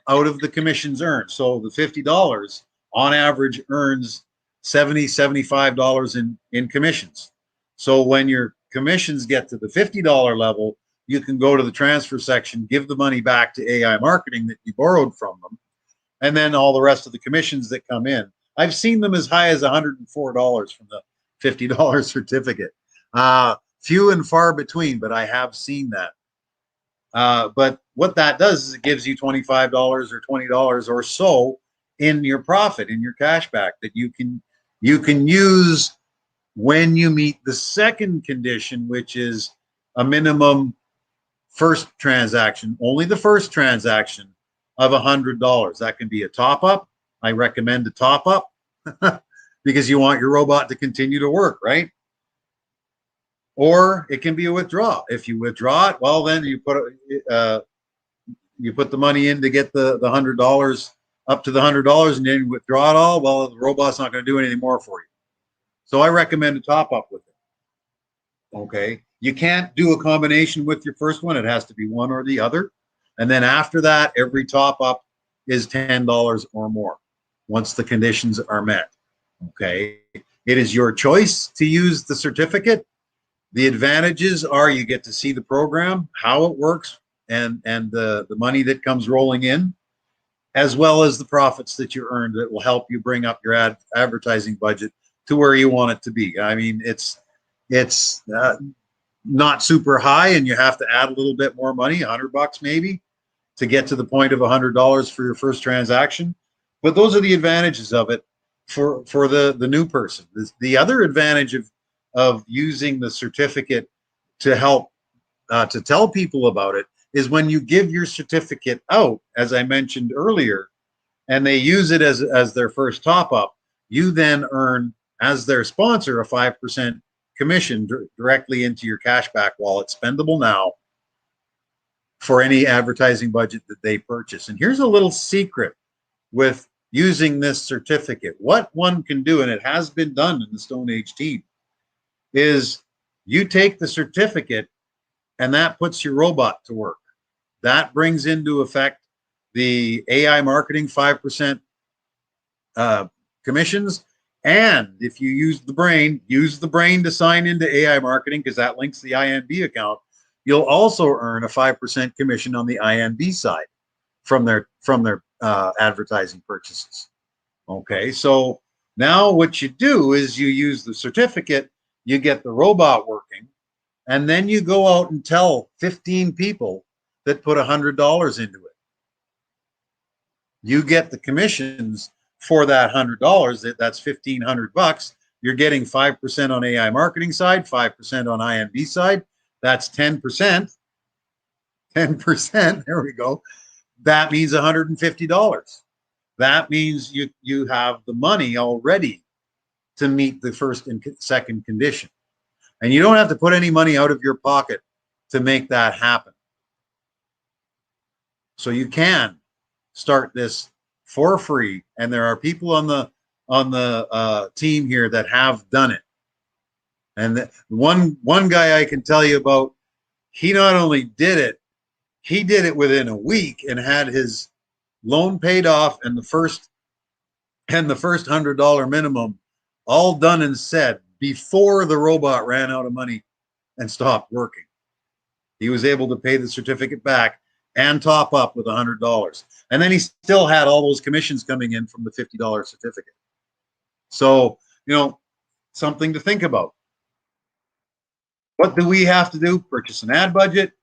out of the commissions earned. So the $50 on average earns $75 in commissions. So when your commissions get to the $50 level, you can go to the transfer section, give the money back to AI marketing that you borrowed from them, and then all the rest of the commissions that come in. I've seen them as high as $104 from the $50 certificate. Few and far between, but I have seen that. But what that does is it gives you $25 or $20 or so in your profit, in your cashback, that you can use when you meet the second condition, which is a minimum first transaction, only the first transaction of $100. That can be a top up. I recommend a top up because you want your robot to continue to work, right? Or it can be a withdraw. If you withdraw it, well, then you put the money in to get the $100 up to the $100, and then you withdraw it all. Well, the robot's not going to do anything more for you. So I recommend a top up with it. Okay, you can't do a combination with your first one. It has to be one or the other. And then after that, every top up is $10 or more once the conditions are met. Okay, it is your choice to use the certificate. The advantages are you get to see the program, how it works, and the money that comes rolling in, as well as the profits that you earned that will help you bring up your advertising budget to where you want it to be. I mean, it's not super high, and you have to add a little bit more money, $100 maybe, to get to the point of $100 for your first transaction. But those are the advantages of it for the new person. The other advantage of using the certificate to help to tell people about it is when you give your certificate out, as I mentioned earlier, and they use it as their first top up, you then earn, as their sponsor, a 5% commission directly into your cashback wallet, spendable now, for any advertising budget that they purchase. And here's a little secret with using this certificate. What one can do, and it has been done in the Stone Age team, is you take the certificate and that puts your robot to work. That brings into effect the AI marketing 5% commissions, And if you use the brain to sign into AI marketing, because that links the INB account, you'll also earn a 5% commission on the INB side from their advertising purchases. Okay, so now what you do is you use the certificate, you get the robot working, and then you go out and tell 15 people that put $100 into it. You get the commissions for that $100. That's $1,500. You're getting 5% on AI marketing side, 5% on INB side. That's 10%. 10%. There we go. That means $150. That means you have the money already to meet the first and second condition. And you don't have to put any money out of your pocket to make that happen. So you can start this for free, and there are people on the team here that have done it. And one guy I can tell you about, he not only did it, he did it within a week and had his loan paid off and the first $100 minimum all done and said before the robot ran out of money and stopped working. He was able to pay the certificate back and top up with $100. And then he still had all those commissions coming in from the $50 certificate. So, something to think about. What do we have to do? Purchase an ad budget.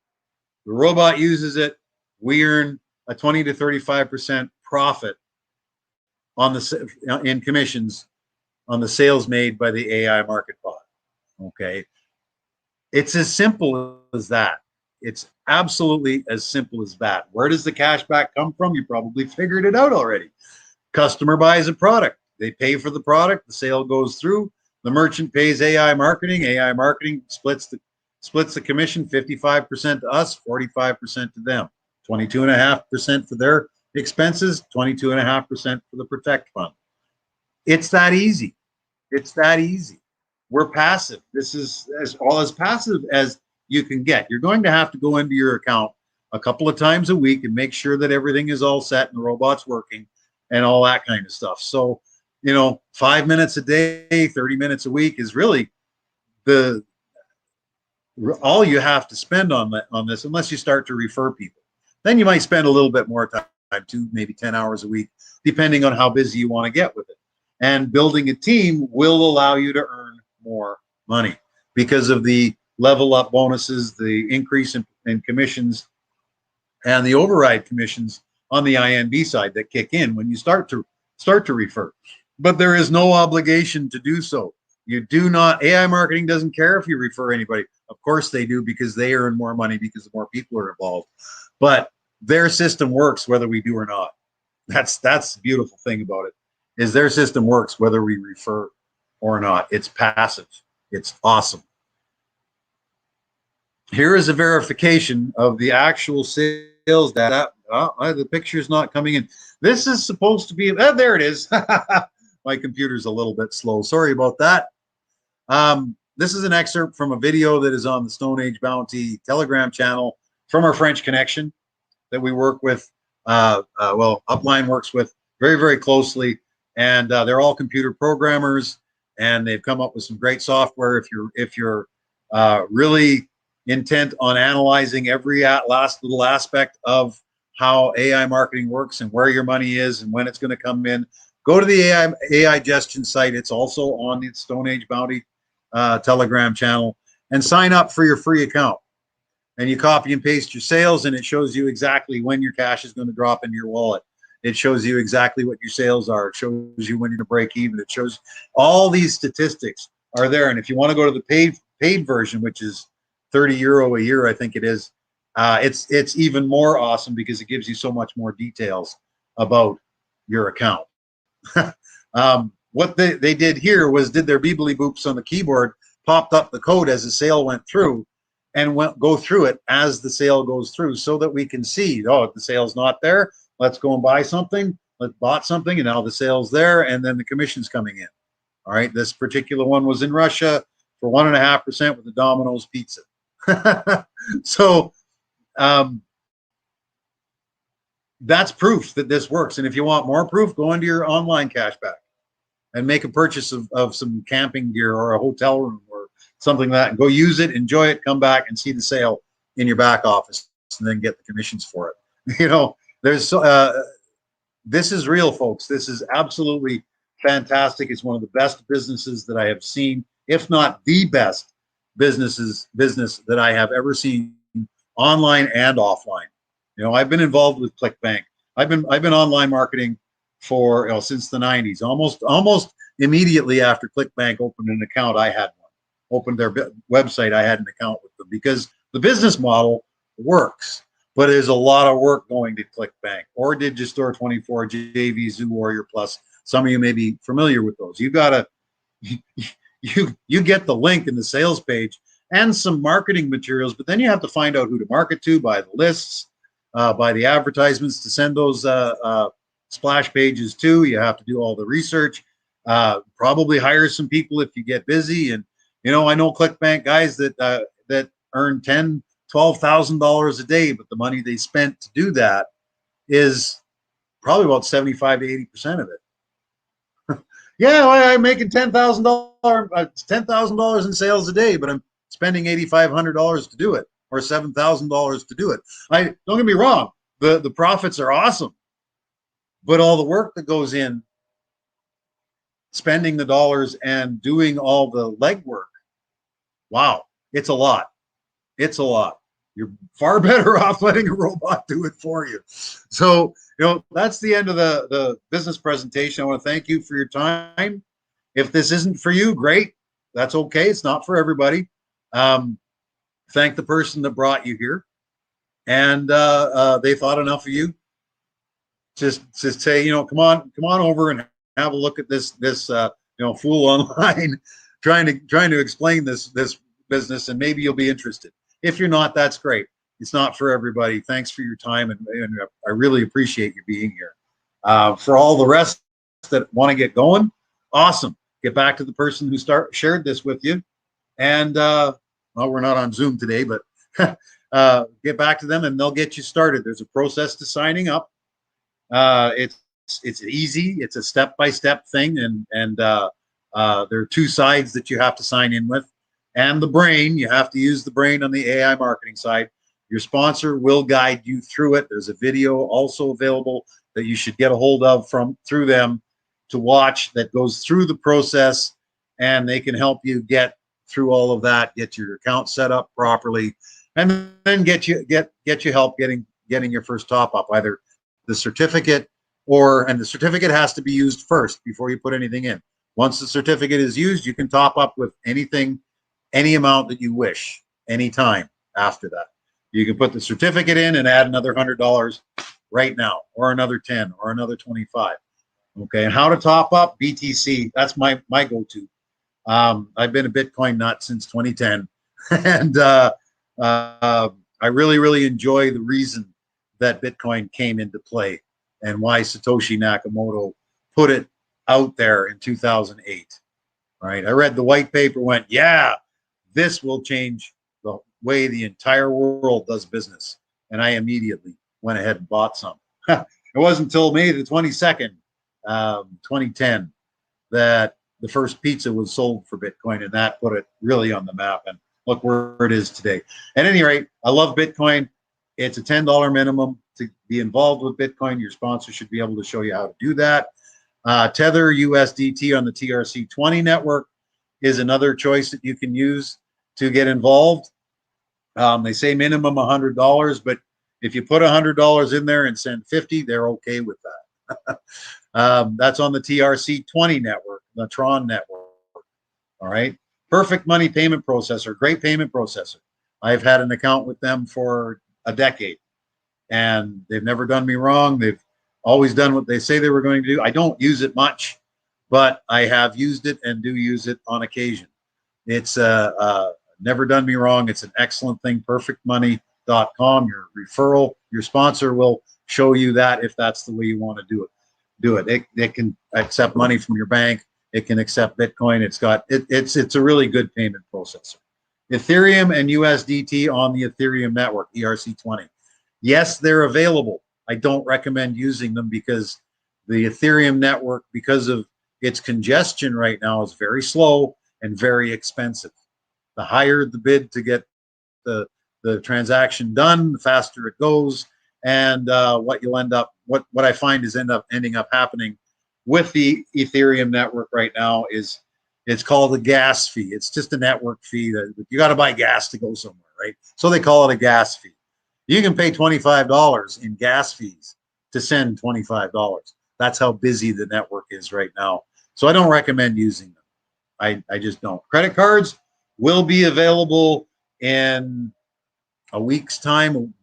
The robot uses it. We earn a 20 to 35% profit on in commissions on the sales made by the AI market bot. Okay. It's as simple as that. It's absolutely as simple as that. Where does the cashback come from? You probably figured it out already. Customer buys a product. They pay for the product. The sale goes through. The merchant pays AI marketing. AI marketing splits the commission, 55% to us, 45% to them, 22.5% for their expenses, 22.5% for the Protect Fund. It's that easy. It's that easy. We're passive. This is as passive as you can get. You're going to have to go into your account a couple of times a week and make sure that everything is all set and the robot's working and all that kind of stuff. So, 5 minutes a day, 30 minutes a week is really all you have to spend on this, unless you start to refer people. Then you might spend a little bit more time, 2, maybe 10 hours a week, depending on how busy you want to get with it. And building a team will allow you to earn more money because of the level up bonuses, the increase in commissions, and the override commissions on the INB side that kick in when you start to refer. But there is no obligation to do so. You do not. AI marketing doesn't care if you refer anybody. Of course they do, because they earn more money because the more people are involved. But their system works whether we do or not. That's the beautiful thing about it, is their system works whether we refer or not. It's passive. It's awesome. Here is a verification of the actual sales data. The picture's not coming in. This is supposed to be, there it is. My computer's a little bit slow. Sorry about that. This is an excerpt from a video that is on the Stone Age Bounty Telegram channel from our French connection that we work with. Upline works with very, very closely, and they're all computer programmers, and they've come up with some great software. If you're really intent on analyzing every last little aspect of how AI marketing works and where your money is and when it's going to come in, go to the AI Gestion site. It's also on the Stone Age Bounty Telegram channel, and sign up for your free account. And you copy and paste your sales, and it shows you exactly when your cash is going to drop into your wallet. It shows you exactly what your sales are. It shows you when you're going to break even. It shows all these statistics are there. And if you want to go to the paid version, which is €30 a year, I think it is, it's even more awesome because it gives you so much more details about your account. What they did here was did their beebly boops on the keyboard, popped up the code as the sale went through, and go through it as the sale goes through, so that we can see, if the sale's not there, let's go and buy something. Let's bought something, and now the sale's there, and then the commission's coming in. All right, this particular one was in Russia for 1.5% with the Domino's pizza. So that's proof that this works. And if you want more proof, go into your online cashback. and make a purchase of some camping gear or a hotel room or something like that, and go use it, enjoy it, come back and see the sale in your back office, and then get the commissions for it. There's this is real, folks. This is absolutely fantastic. It's one of the best businesses that I have seen, if not the best business that I have ever seen, online and offline. I've been involved with ClickBank. I've been online marketing for since the 90s. Almost immediately after ClickBank opened an account, I had one. Opened their website, I had an account with them because the business model works. But there's a lot of work going to ClickBank or Digistore24, JV, Warrior Plus. Some of you may be familiar with those. You gotta you get the link in the sales page and some marketing materials, but then you have to find out who to market to, buy the lists, buy the advertisements to send those splash pages to. You have to do all the research, probably hire some people if you get busy. And I know ClickBank guys that earn $12,000 a day, but the money they spent to do that is probably about 75 to 80% of it. Yeah, I'm making $10,000 in sales a day, but I'm spending $8,500 to do it, or $7,000 to do it. Don't get me wrong, the profits are awesome, but all the work that goes in, spending the dollars and doing all the legwork, wow, it's a lot. It's a lot. You're far better off letting a robot do it for you. So, that's the end of the business presentation. I want to thank you for your time. If this isn't for you, great. That's okay. It's not for everybody. Thank the person that brought you here. And they thought enough of you. Just say, come on over and have a look at this fool online trying to explain this business, and maybe you'll be interested. If you're not, that's great. It's not for everybody. Thanks for your time, and I really appreciate you being here. For all the rest that want to get going, awesome. Get back to the person who shared this with you, and well, we're not on Zoom today, but get back to them, and they'll get you started. There's a process to signing up. It's easy. It's a step-by-step thing, and there are two sides that you have to sign in with. And the brain, you have to use the brain on the AI marketing side. Your sponsor will guide you through it. There's a video also available that you should get a hold of through them to watch that goes through the process, and they can help you get through all of that, get your account set up properly, and then get you help getting your first top up, either the certificate and the certificate has to be used first before you put anything in. Once the certificate is used, you can top up with anything, any amount that you wish, anytime after that. You can put the certificate in and add another $100 right now, or another 10, or another 25. Okay, and how to top up BTC? That's my go-to. I've been a Bitcoin nut since 2010, and I really enjoy the reason that Bitcoin came into play and why Satoshi Nakamoto put it out there in 2008. Right, I read the white paper, went, yeah, this will change the way the entire world does business. And I immediately went ahead and bought some. It wasn't until May the 22nd, 2010, that the first pizza was sold for Bitcoin, and that put it really on the map. And look where it is today. At any rate, I love Bitcoin. It's a $10 minimum to be involved with Bitcoin. Your sponsor should be able to show you how to do that. Tether USDT on the TRC20 network is another choice that you can use to get involved. They say minimum $100, but if you put $100 in there and send 50, they're okay with that. That's on the TRC20 network, the Tron network. All right. Perfect Money Payment Processor, great payment processor. I've had an account with them for a decade, and they've never done me wrong. They've always done what they say they were going to do. I don't use it much, but I have used it and do use it on occasion. It's never done me wrong. It's an excellent thing. Perfectmoney.com. Your referral, your sponsor will show you that if that's the way you want to do it. It can accept money from your bank. It can accept Bitcoin. It's a really good payment processor. Ethereum and USDT on the Ethereum network, ERC20. Yes, they're available. I don't recommend using them because the Ethereum network, because of its congestion right now is very slow and very expensive. The higher the bid to get the transaction done, the faster it goes. And what you'll end up, what I find is ending up happening with the Ethereum network right now is it's called a gas fee. It's just a network fee that you got to buy gas to go somewhere, right? So they call it a gas fee. You can pay $25 in gas fees to send $25. That's how busy the network is right now. So I don't recommend using them. I just don't. Credit cards will be available in a week's time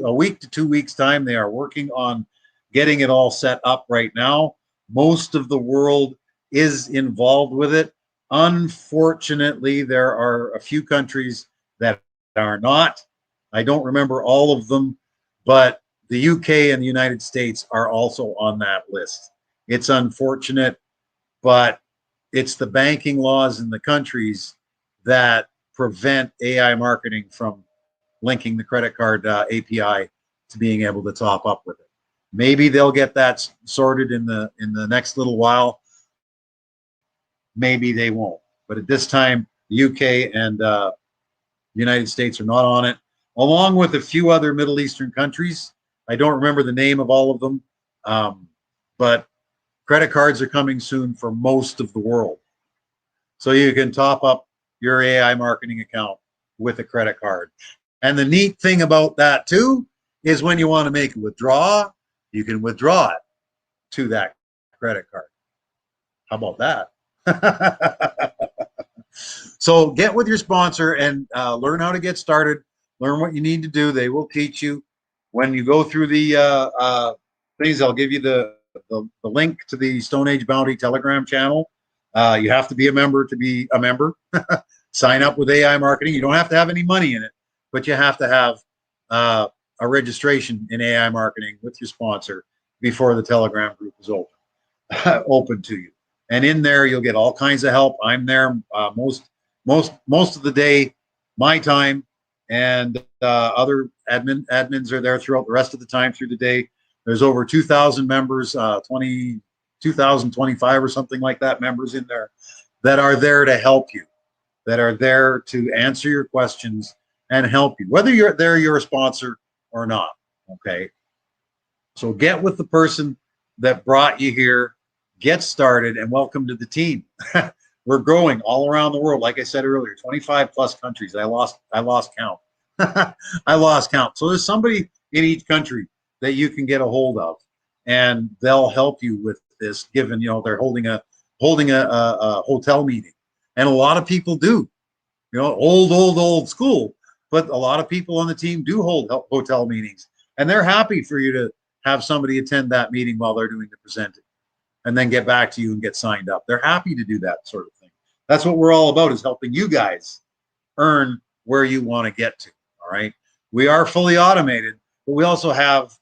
a week to 2 weeks time. They are working on getting it all set up right now. Most of the world is involved with it. Unfortunately, there are a few countries that are not. I don't remember all of them, but the UK and the United States are also on that list. It's unfortunate, but it's the banking laws in the countries that prevent AI marketing from linking the credit card API to being able to top up with it. Maybe they'll get that sorted in the next little while. Maybe they won't. But at this time, the UK and United States are not on it, along with a few other Middle Eastern countries. I don't remember the name of all of them, but credit cards are coming soon for most of the world. So you can top up your AI marketing account with a credit card. And the neat thing about that too is when you want to make a withdrawal, you can withdraw it to that credit card. How about that? So get with your sponsor and learn how to get started. Learn what you need to do. They will teach you. When you go through the things, I'll give you the link to the Stone Age Bounty Telegram channel. You have to be a member to be a member. Sign up with AI marketing. You don't have to have any money in it, but you have to have a registration in AI marketing with your sponsor before the Telegram group is open to you. And in there, you'll get all kinds of help. I'm there most of the day, my time, and other admins are there throughout the rest of the time through the day. There's over 2,000 members, 2,025 or something like that members in there that are there to help you, that are there to answer your questions and help you, whether you're a sponsor or not. Okay. So get with the person that brought you here, get started, and welcome to the team. We're growing all around the world. Like I said earlier, 25 plus countries. I lost count. I lost count. So there's somebody in each country that you can get a hold of, and they'll help you with this, given, they're holding a hotel meeting. And a lot of people do, old school, but a lot of people on the team do hold hotel meetings, and they're happy for you to have somebody attend that meeting while they're doing the presenting and then get back to you and get signed up. They're happy to do that sort of thing. That's what we're all about, is helping you guys earn where you want to get to. All right. We are fully automated, but we also have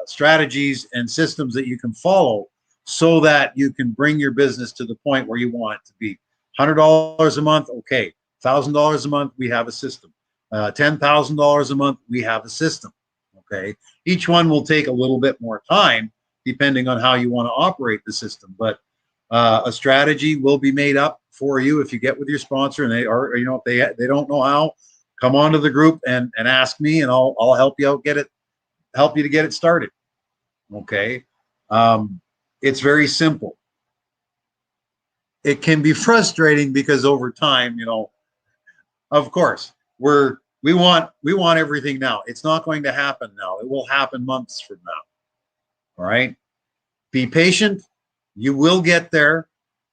strategies and systems that you can follow so that you can bring your business to the point where you want it to be. $100 a month, okay. $1,000 a month, we have a system. $10,000 a month, we have a system. Okay. Each one will take a little bit more time depending on how you want to operate the system, but a strategy will be made up for you if you get with your sponsor, and if they don't know how, come onto the group and ask me, and I'll help you out, help you to get it started. Okay. It's very simple. It can be frustrating because over time, of course, we want everything now. It's not going to happen now. It will happen months from now. All right. Be patient. You will get there,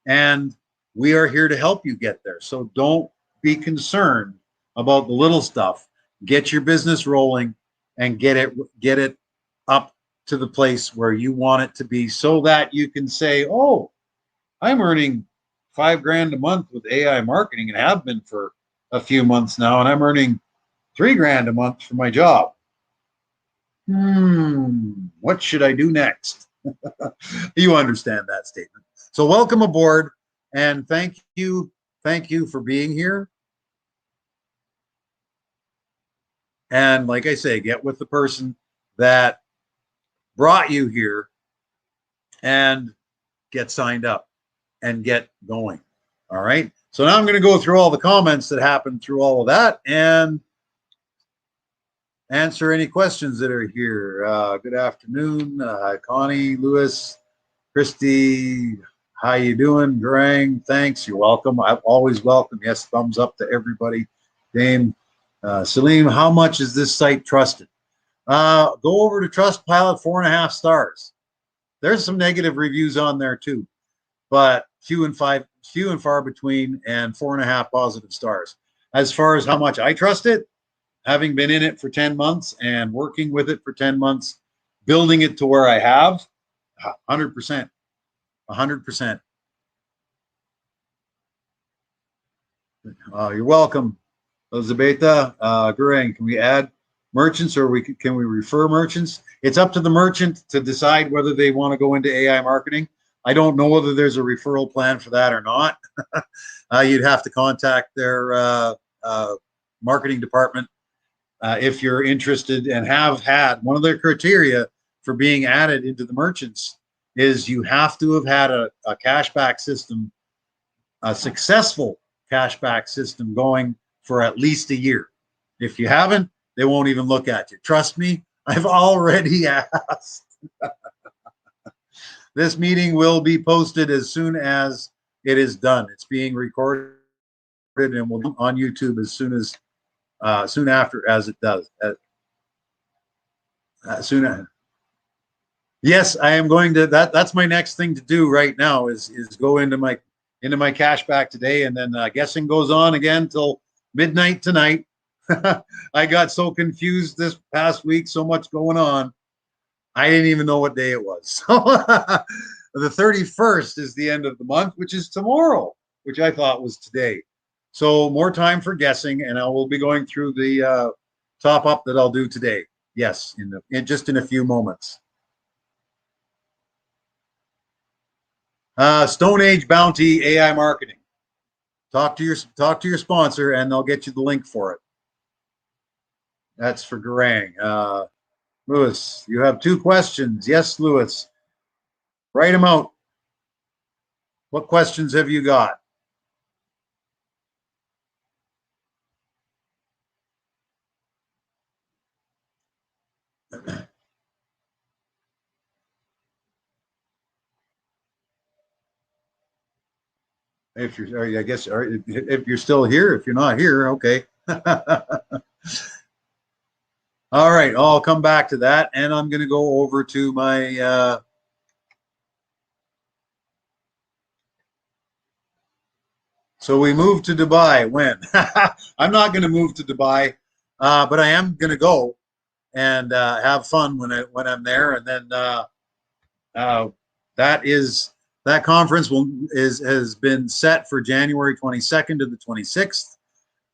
and we are here to help you get there. So don't be concerned about the little stuff. Get your business rolling and get it up to the place where you want it to be, so that you can say, oh, I'm earning $5,000 a month with AI marketing and have been for a few months now, and I'm earning $3,000 a month for my job. What should I do next? You understand that statement. So welcome aboard, and thank you for being here. And like I say, get with the person that brought you here and get signed up. and get going. All right. So now I'm going to go through all the comments that happened through all of that and answer any questions that are here. Good afternoon, Connie, Lewis, Christy. How you doing, Grang? Thanks. You're welcome. I'm always welcome. Yes, thumbs up to everybody. Dame, Salim, how much is this site trusted? Go over to Trustpilot, 4.5 stars. There's some negative reviews on there too, but few and far between, and 4.5 positive stars. As far as how much I trust it, having been in it for 10 months and working with it for 10 months, building it to where I have, 100%. 100%. You're welcome, Elizabeth. Gurang, can we add merchants, or can we refer merchants? It's up to the merchant to decide whether they want to go into AI marketing. I don't know whether there's a referral plan for that or not. You'd have to contact their marketing department if you're interested and have had. One of their criteria for being added into the merchants is you have to have had a cashback system, a successful cashback system going for at least a year. If you haven't, they won't even look at you. Trust me, I've already asked. This meeting will be posted as soon as it is done. It's being recorded and will be on YouTube as soon after as it does. Yes, I am going to. That's my next thing to do right now is go into my cashback today, and then guessing goes on again till midnight tonight. I got so confused this past week, so much going on. I didn't even know what day it was. So the 31st is the end of the month, which is tomorrow, which I thought was today. So more time for guessing, and I will be going through the top up that I'll do today. Yes, in just in a few moments. Stone Age Bounty AI Marketing. Talk to your sponsor, and they'll get you the link for it. That's for Garang. Lewis, you have 2 questions. Yes, Lewis. Write them out. What questions have you got? If you're, I guess, if you're still here, if you're not here, okay. All right, I'll come back to that, and I'm going to go over to my so we moved to Dubai when? I'm not going to move to Dubai, but I am going to go and have fun when I'm there, and then that conference has been set for January 22nd to the 26th.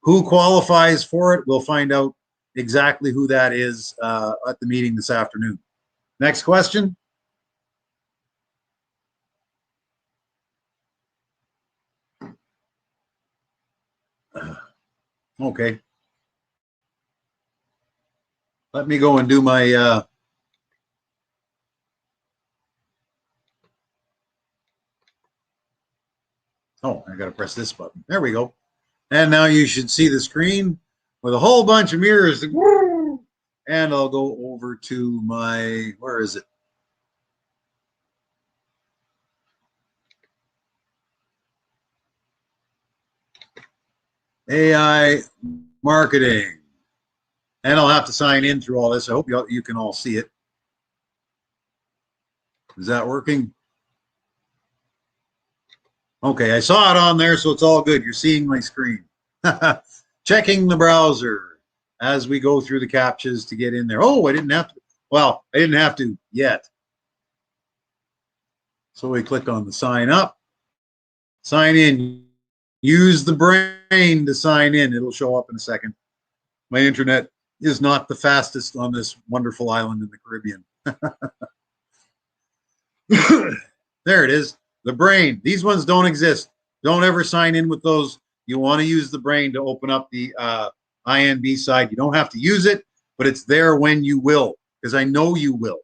Who qualifies for it? We'll find out exactly who that is at the meeting this afternoon. Next question. Okay. Let me go and do my oh, I got to press this button. There we go. And now you should see the screen with a whole bunch of mirrors. And I'll go over to my, where is it? AI marketing. And I'll have to sign in through all this. I hope you can all see it. Is that working? Okay, I saw it on there, so it's all good. You're seeing my screen. Checking the browser as we go through the captchas to get in there. Oh, I didn't have to. Well, I didn't have to yet. So we click on the sign up, sign in. Use the brain to sign in. It'll show up in a second. My internet is not the fastest on this wonderful island in the Caribbean. There it is. The brain. These ones don't exist. Don't ever sign in with those. You want to use the brain to open up the INB side. You don't have to use it, but it's there when you will, because I know you will.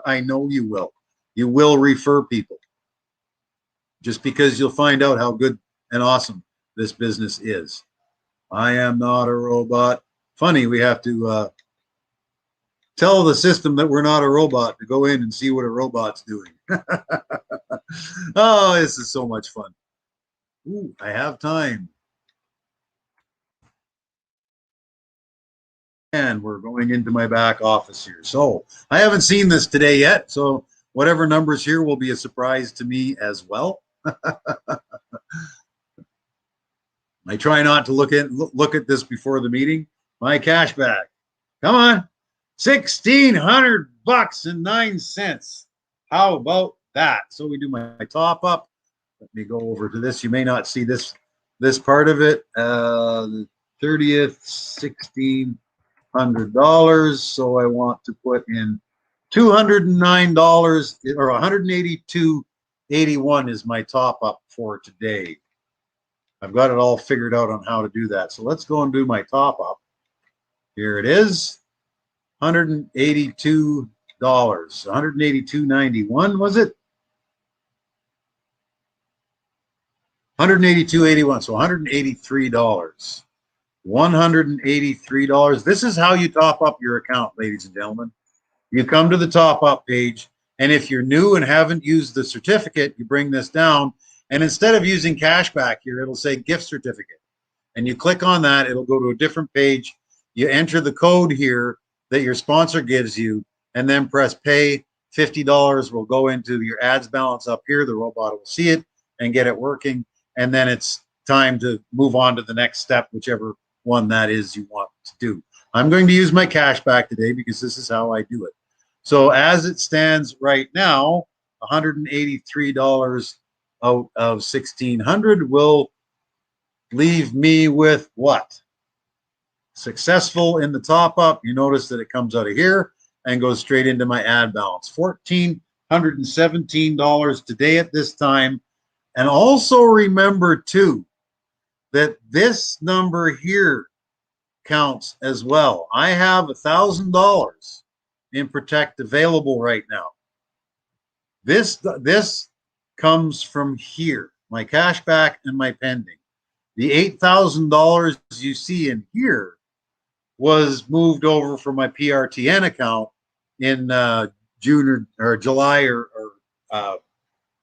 I know you will. You will refer people. just because you'll find out how good and awesome this business is. I am not a robot. Funny, we have to tell the system that we're not a robot to go in and see what a robot's doing. Oh, this is so much fun. Ooh, I have time. And we're going into my back office here. So I haven't seen this today yet. So whatever numbers here will be a surprise to me as well. I try not to look at this before the meeting. My cashback. Come on. $1,600.09. How about that? So we do my top up. Let me go over to this. You may not see this part of it. The 30th, $1,600. So I want to put in $209 or $182.81 is my top up for today. I've got it all figured out on how to do that. So let's go and do my top up. Here it is. $182. $182.91 was it? $182.81. So $183. $183. This is how you top up your account, ladies and gentlemen. You come to the top up page, and if you're new and haven't used the certificate, you bring this down, and instead of using cashback here, it'll say gift certificate. And you click on that, it'll go to a different page. You enter the code here that your sponsor gives you, and then press pay. $50 will go into your ads balance up here. The robot will see it and get it working, and then it's time to move on to the next step, whichever one that is you want to do. I'm going to use my cashback today because this is how I do it. So as it stands right now, $183 out of $1,600 will leave me with what? Successful in the top up. You notice that it comes out of here and goes straight into my ad balance. $1,417 today at this time. And also remember too, that this number here counts as well. I have $1,000 in Protect available right now. This comes from here, my cashback and my pending. The $8,000 you see in here was moved over from my PRTN account in June or July or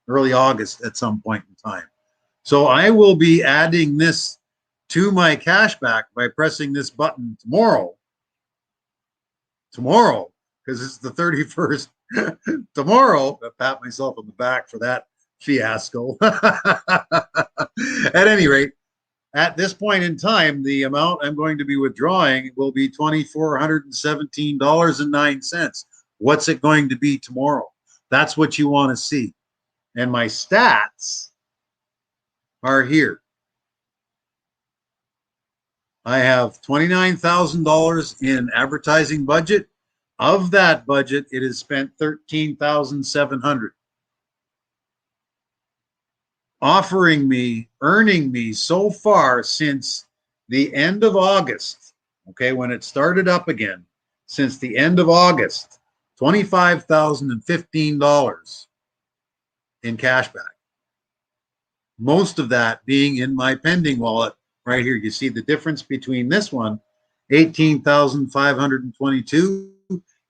early August at some point in time. So I will be adding this to my cashback by pressing this button tomorrow, because it's the 31st. Tomorrow, I pat myself on the back for that fiasco. At any rate, at this point in time, the amount I'm going to be withdrawing will be $2,417.09. What's it going to be tomorrow? That's what you want to see. And my stats are here. I have $29,000 in advertising budget. Of that budget, it has spent $13,700. Earning me so far since the end of August, okay, when it started up again, since the end of August, $25,015 in cashback. Most of that being in my pending wallet right here. You see the difference between this one, 18,522,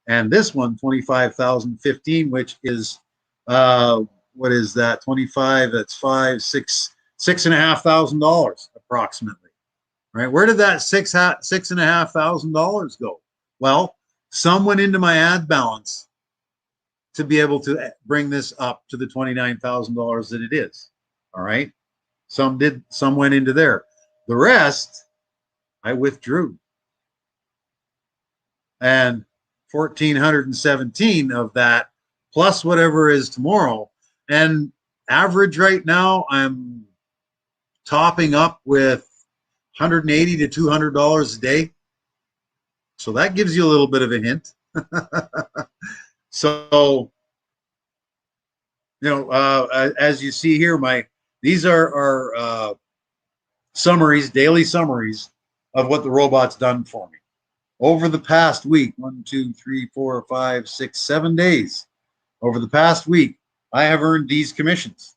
and this one, 25,015, which is what is that? 25, that's $6,500 approximately. Right? Where did that $6,500 go? Well, some went into my ad balance to be able to bring this up to the $29,000 that it is. All right. Some went into there. The rest I withdrew. And 1,417 of that plus whatever is tomorrow. And average right now, I'm topping up with $180 to $200 a day. So that gives you a little bit of a hint. So, you know, as you see here, these are summaries, daily summaries of what the robot's done for me over the past week. 1, 2, 3, 4, 5, 6, 7 days. Over the past week, I have earned these commissions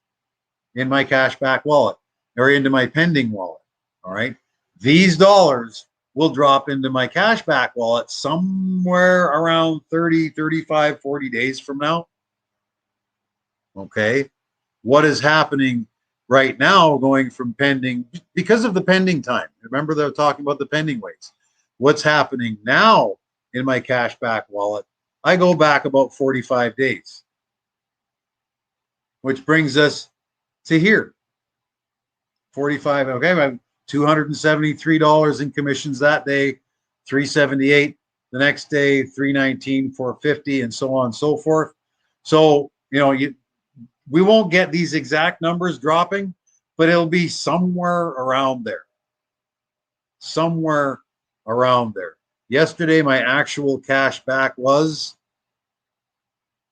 in my cashback wallet or into my pending wallet. All right. These dollars will drop into my cashback wallet somewhere around 30, 35, 40 days from now. Okay. What is happening right now going from pending because of the pending time? Remember they're talking about the pending weights. What's happening now in my cashback wallet? I go back about 45 days, which brings us to here. 45. Okay, I have $273 in commissions that day, 378 the next day, 319, 450, and so on and so forth. So, you know, we won't get these exact numbers dropping, but it'll be somewhere around there. Somewhere around there. Yesterday, my actual cash back was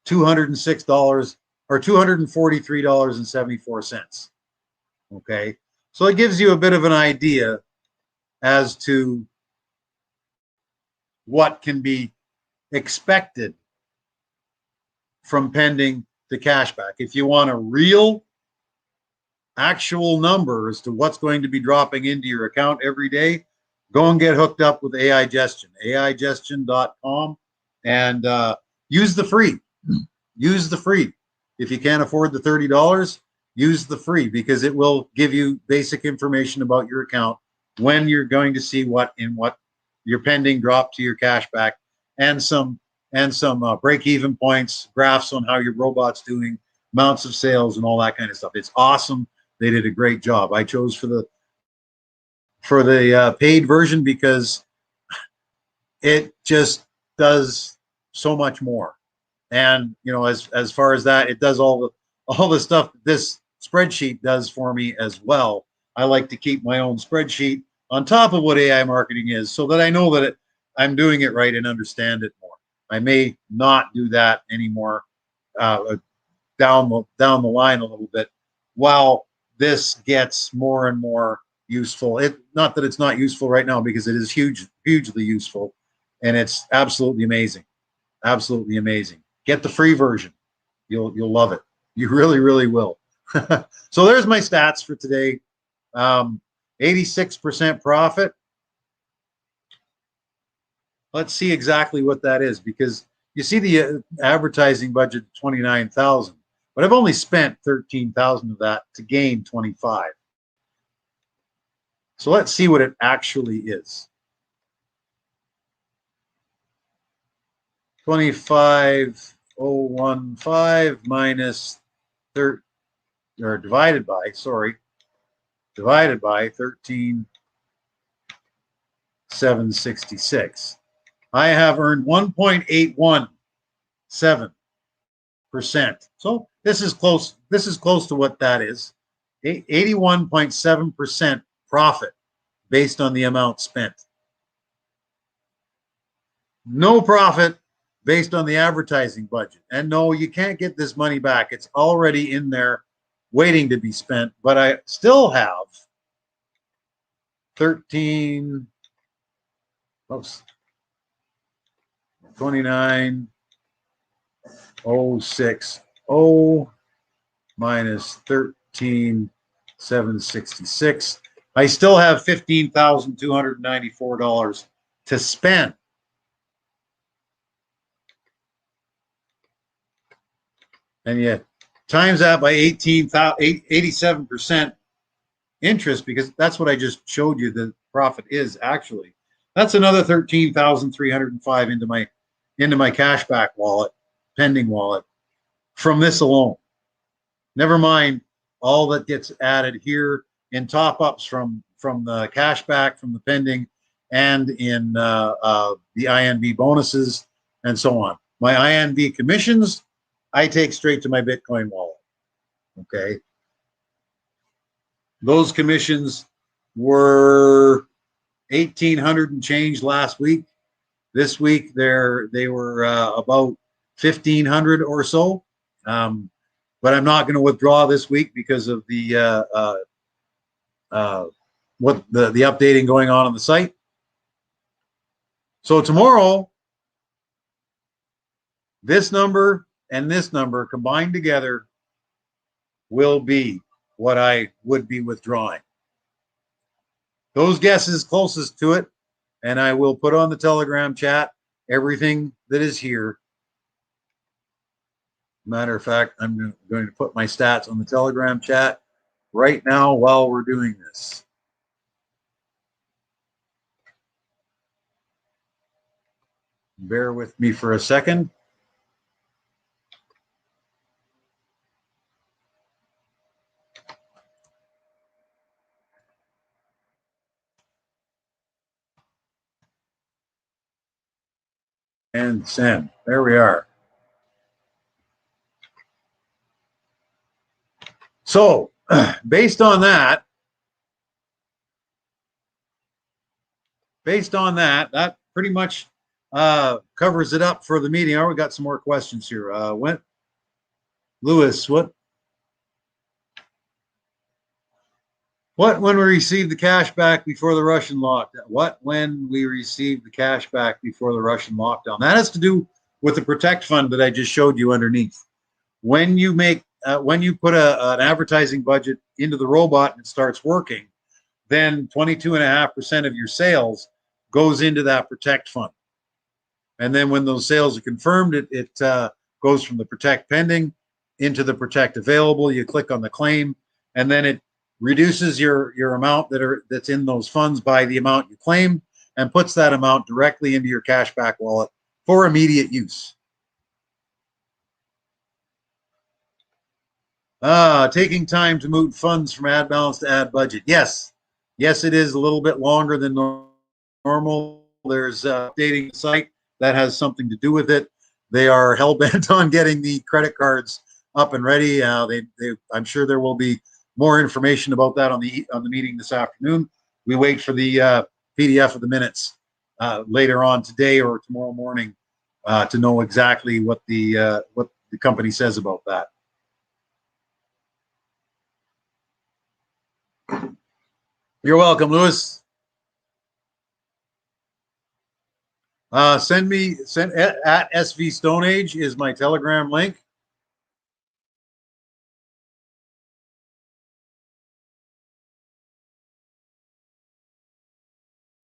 $206 or $243.74. Okay. So it gives you a bit of an idea as to what can be expected from pending to cashback. If you want a real actual number as to what's going to be dropping into your account every day, go and get hooked up with AI Gestion, aigestion.com, and use the free. Use the free. If you can't afford the $30, use the free because it will give you basic information about your account, when you're going to see what your pending drop to your cashback, and some break-even points, graphs on how your robot's doing, amounts of sales, and all that kind of stuff. It's awesome. They did a great job. I chose for the paid version because it just does so much more. And you know, as far as that, it does all the stuff that this spreadsheet does for me as well. I like to keep my own spreadsheet on top of what AI marketing is, so that I know that I'm doing it right and understand it more. I may not do that anymore down the line a little bit, while this gets more and more useful. Not that it's not useful right now, because it is hugely useful, and it's absolutely amazing. Absolutely amazing. Get the free version. You'll love it. You really, really will. So there's my stats for today. 86% profit. Let's see exactly what that is, because you see the advertising budget 29,000, but I've only spent 13,000 of that to gain 25. So let's see what it actually is. 25,015 minus 30, or divided by 13,766. I have earned 1.817%. So this is close. This is close to what that is. 81.7% profit based on the amount spent. No profit based on the advertising budget. And no, you can't get this money back. It's already in there waiting to be spent, but I still have 29,060 minus 13,766. I still have $15,294 to spend. And yet times that by 87% interest, because that's what I just showed you the profit is actually. That's another 13,305 into my cashback wallet, pending wallet, from this alone. Never mind all that gets added here in top-ups from the cashback, from the pending, and in the INV bonuses, and so on. My INV commissions, I take straight to my Bitcoin wallet. Okay. Those commissions were 1,800 and change last week. This week they were about 1,500 or so. But I'm not going to withdraw this week because of the the updating going on the site. So tomorrow, this number and this number combined together will be what I would be withdrawing. Those guesses closest to it, and I will put on the Telegram chat everything that is here. Matter of fact, I'm going to put my stats on the Telegram chat right now while we're doing this. Bear with me for a second. And send. There we are. So, based on that, that pretty much covers it up for the meeting. Oh, we got some more questions here. Lewis, when we received the cash back before the Russian lockdown? When we received the cash back before the Russian lockdown? That has to do with the Protect Fund that I just showed you underneath. When you make, when you put an advertising budget into the robot and it starts working, then 22.5% of your sales goes into that Protect Fund. And then when those sales are confirmed, it goes from the Protect Pending into the Protect Available. You click on the claim, and then it reduces your amount that's in those funds by the amount you claimed and puts that amount directly into your cashback wallet for immediate use. Taking time to move funds from ad balance to ad budget. Yes, it is a little bit longer than normal. There's updating the site that has something to do with it. They are hell bent on getting the credit cards up and ready. I'm sure there will be more information about that on the meeting this afternoon. We wait for the PDF of the minutes later on today or tomorrow morning to know exactly what the company says about that. You're welcome, Lewis. Send at SV Stone Age is my Telegram link.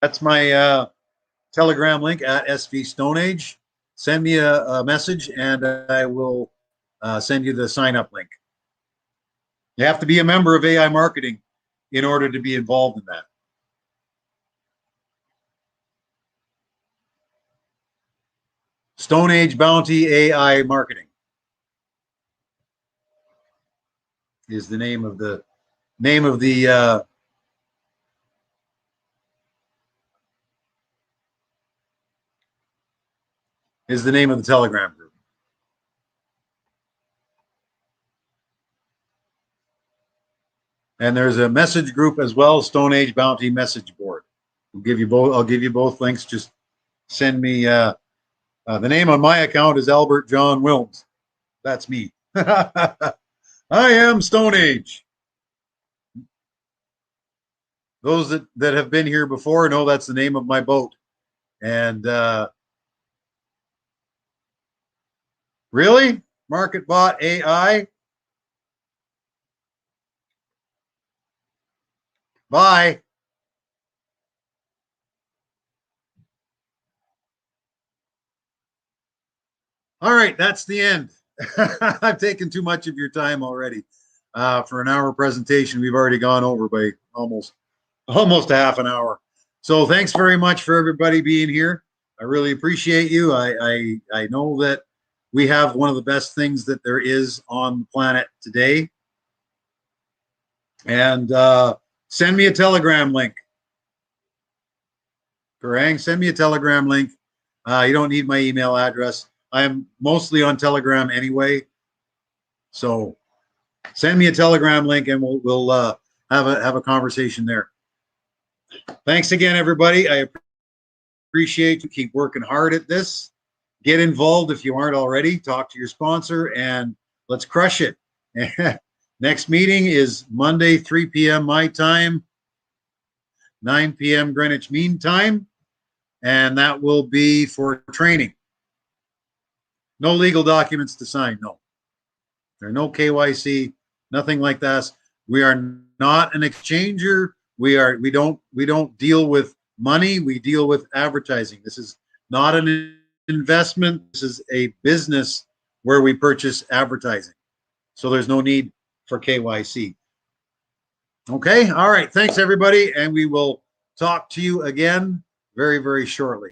That's my Telegram link at SV Stone Age. Send me a message and I will send you the sign up link. You have to be a member of AI Marketing in order to be involved in that. Stone Age Bounty AI Marketing is the name of the Telegram group. And there's a message group as well, Stone Age Bounty Message Board. I'll give you both links. Just send me the name on my account is Albert John Wilms. That's me. I am Stone Age. Those that have been here before know that's the name of my boat. And really? MarketBot AI? Bye. All right, that's the end. I've taken too much of your time already. For an hour presentation, we've already gone over by almost a half an hour. So thanks very much for everybody being here. I really appreciate you. I know that we have one of the best things that there is on the planet today. And send me a Telegram link. Garang, send me a Telegram link. You don't need my email address. I'm mostly on Telegram anyway. So send me a Telegram link and we'll have a conversation there. Thanks again, everybody. I appreciate you. Keep working hard at this. Get involved if you aren't already. Talk to your sponsor and let's crush it. Next meeting is Monday, 3 p.m. my time, 9 p.m. Greenwich Mean Time, and that will be for training. No legal documents to sign, no. There are no KYC, nothing like that. We are not an exchanger. We don't deal with money. We deal with advertising. This is not an investment. This is a business where we purchase advertising. So there's no need for KYC. Okay. All right. Thanks, everybody. And we will talk to you again very, very shortly.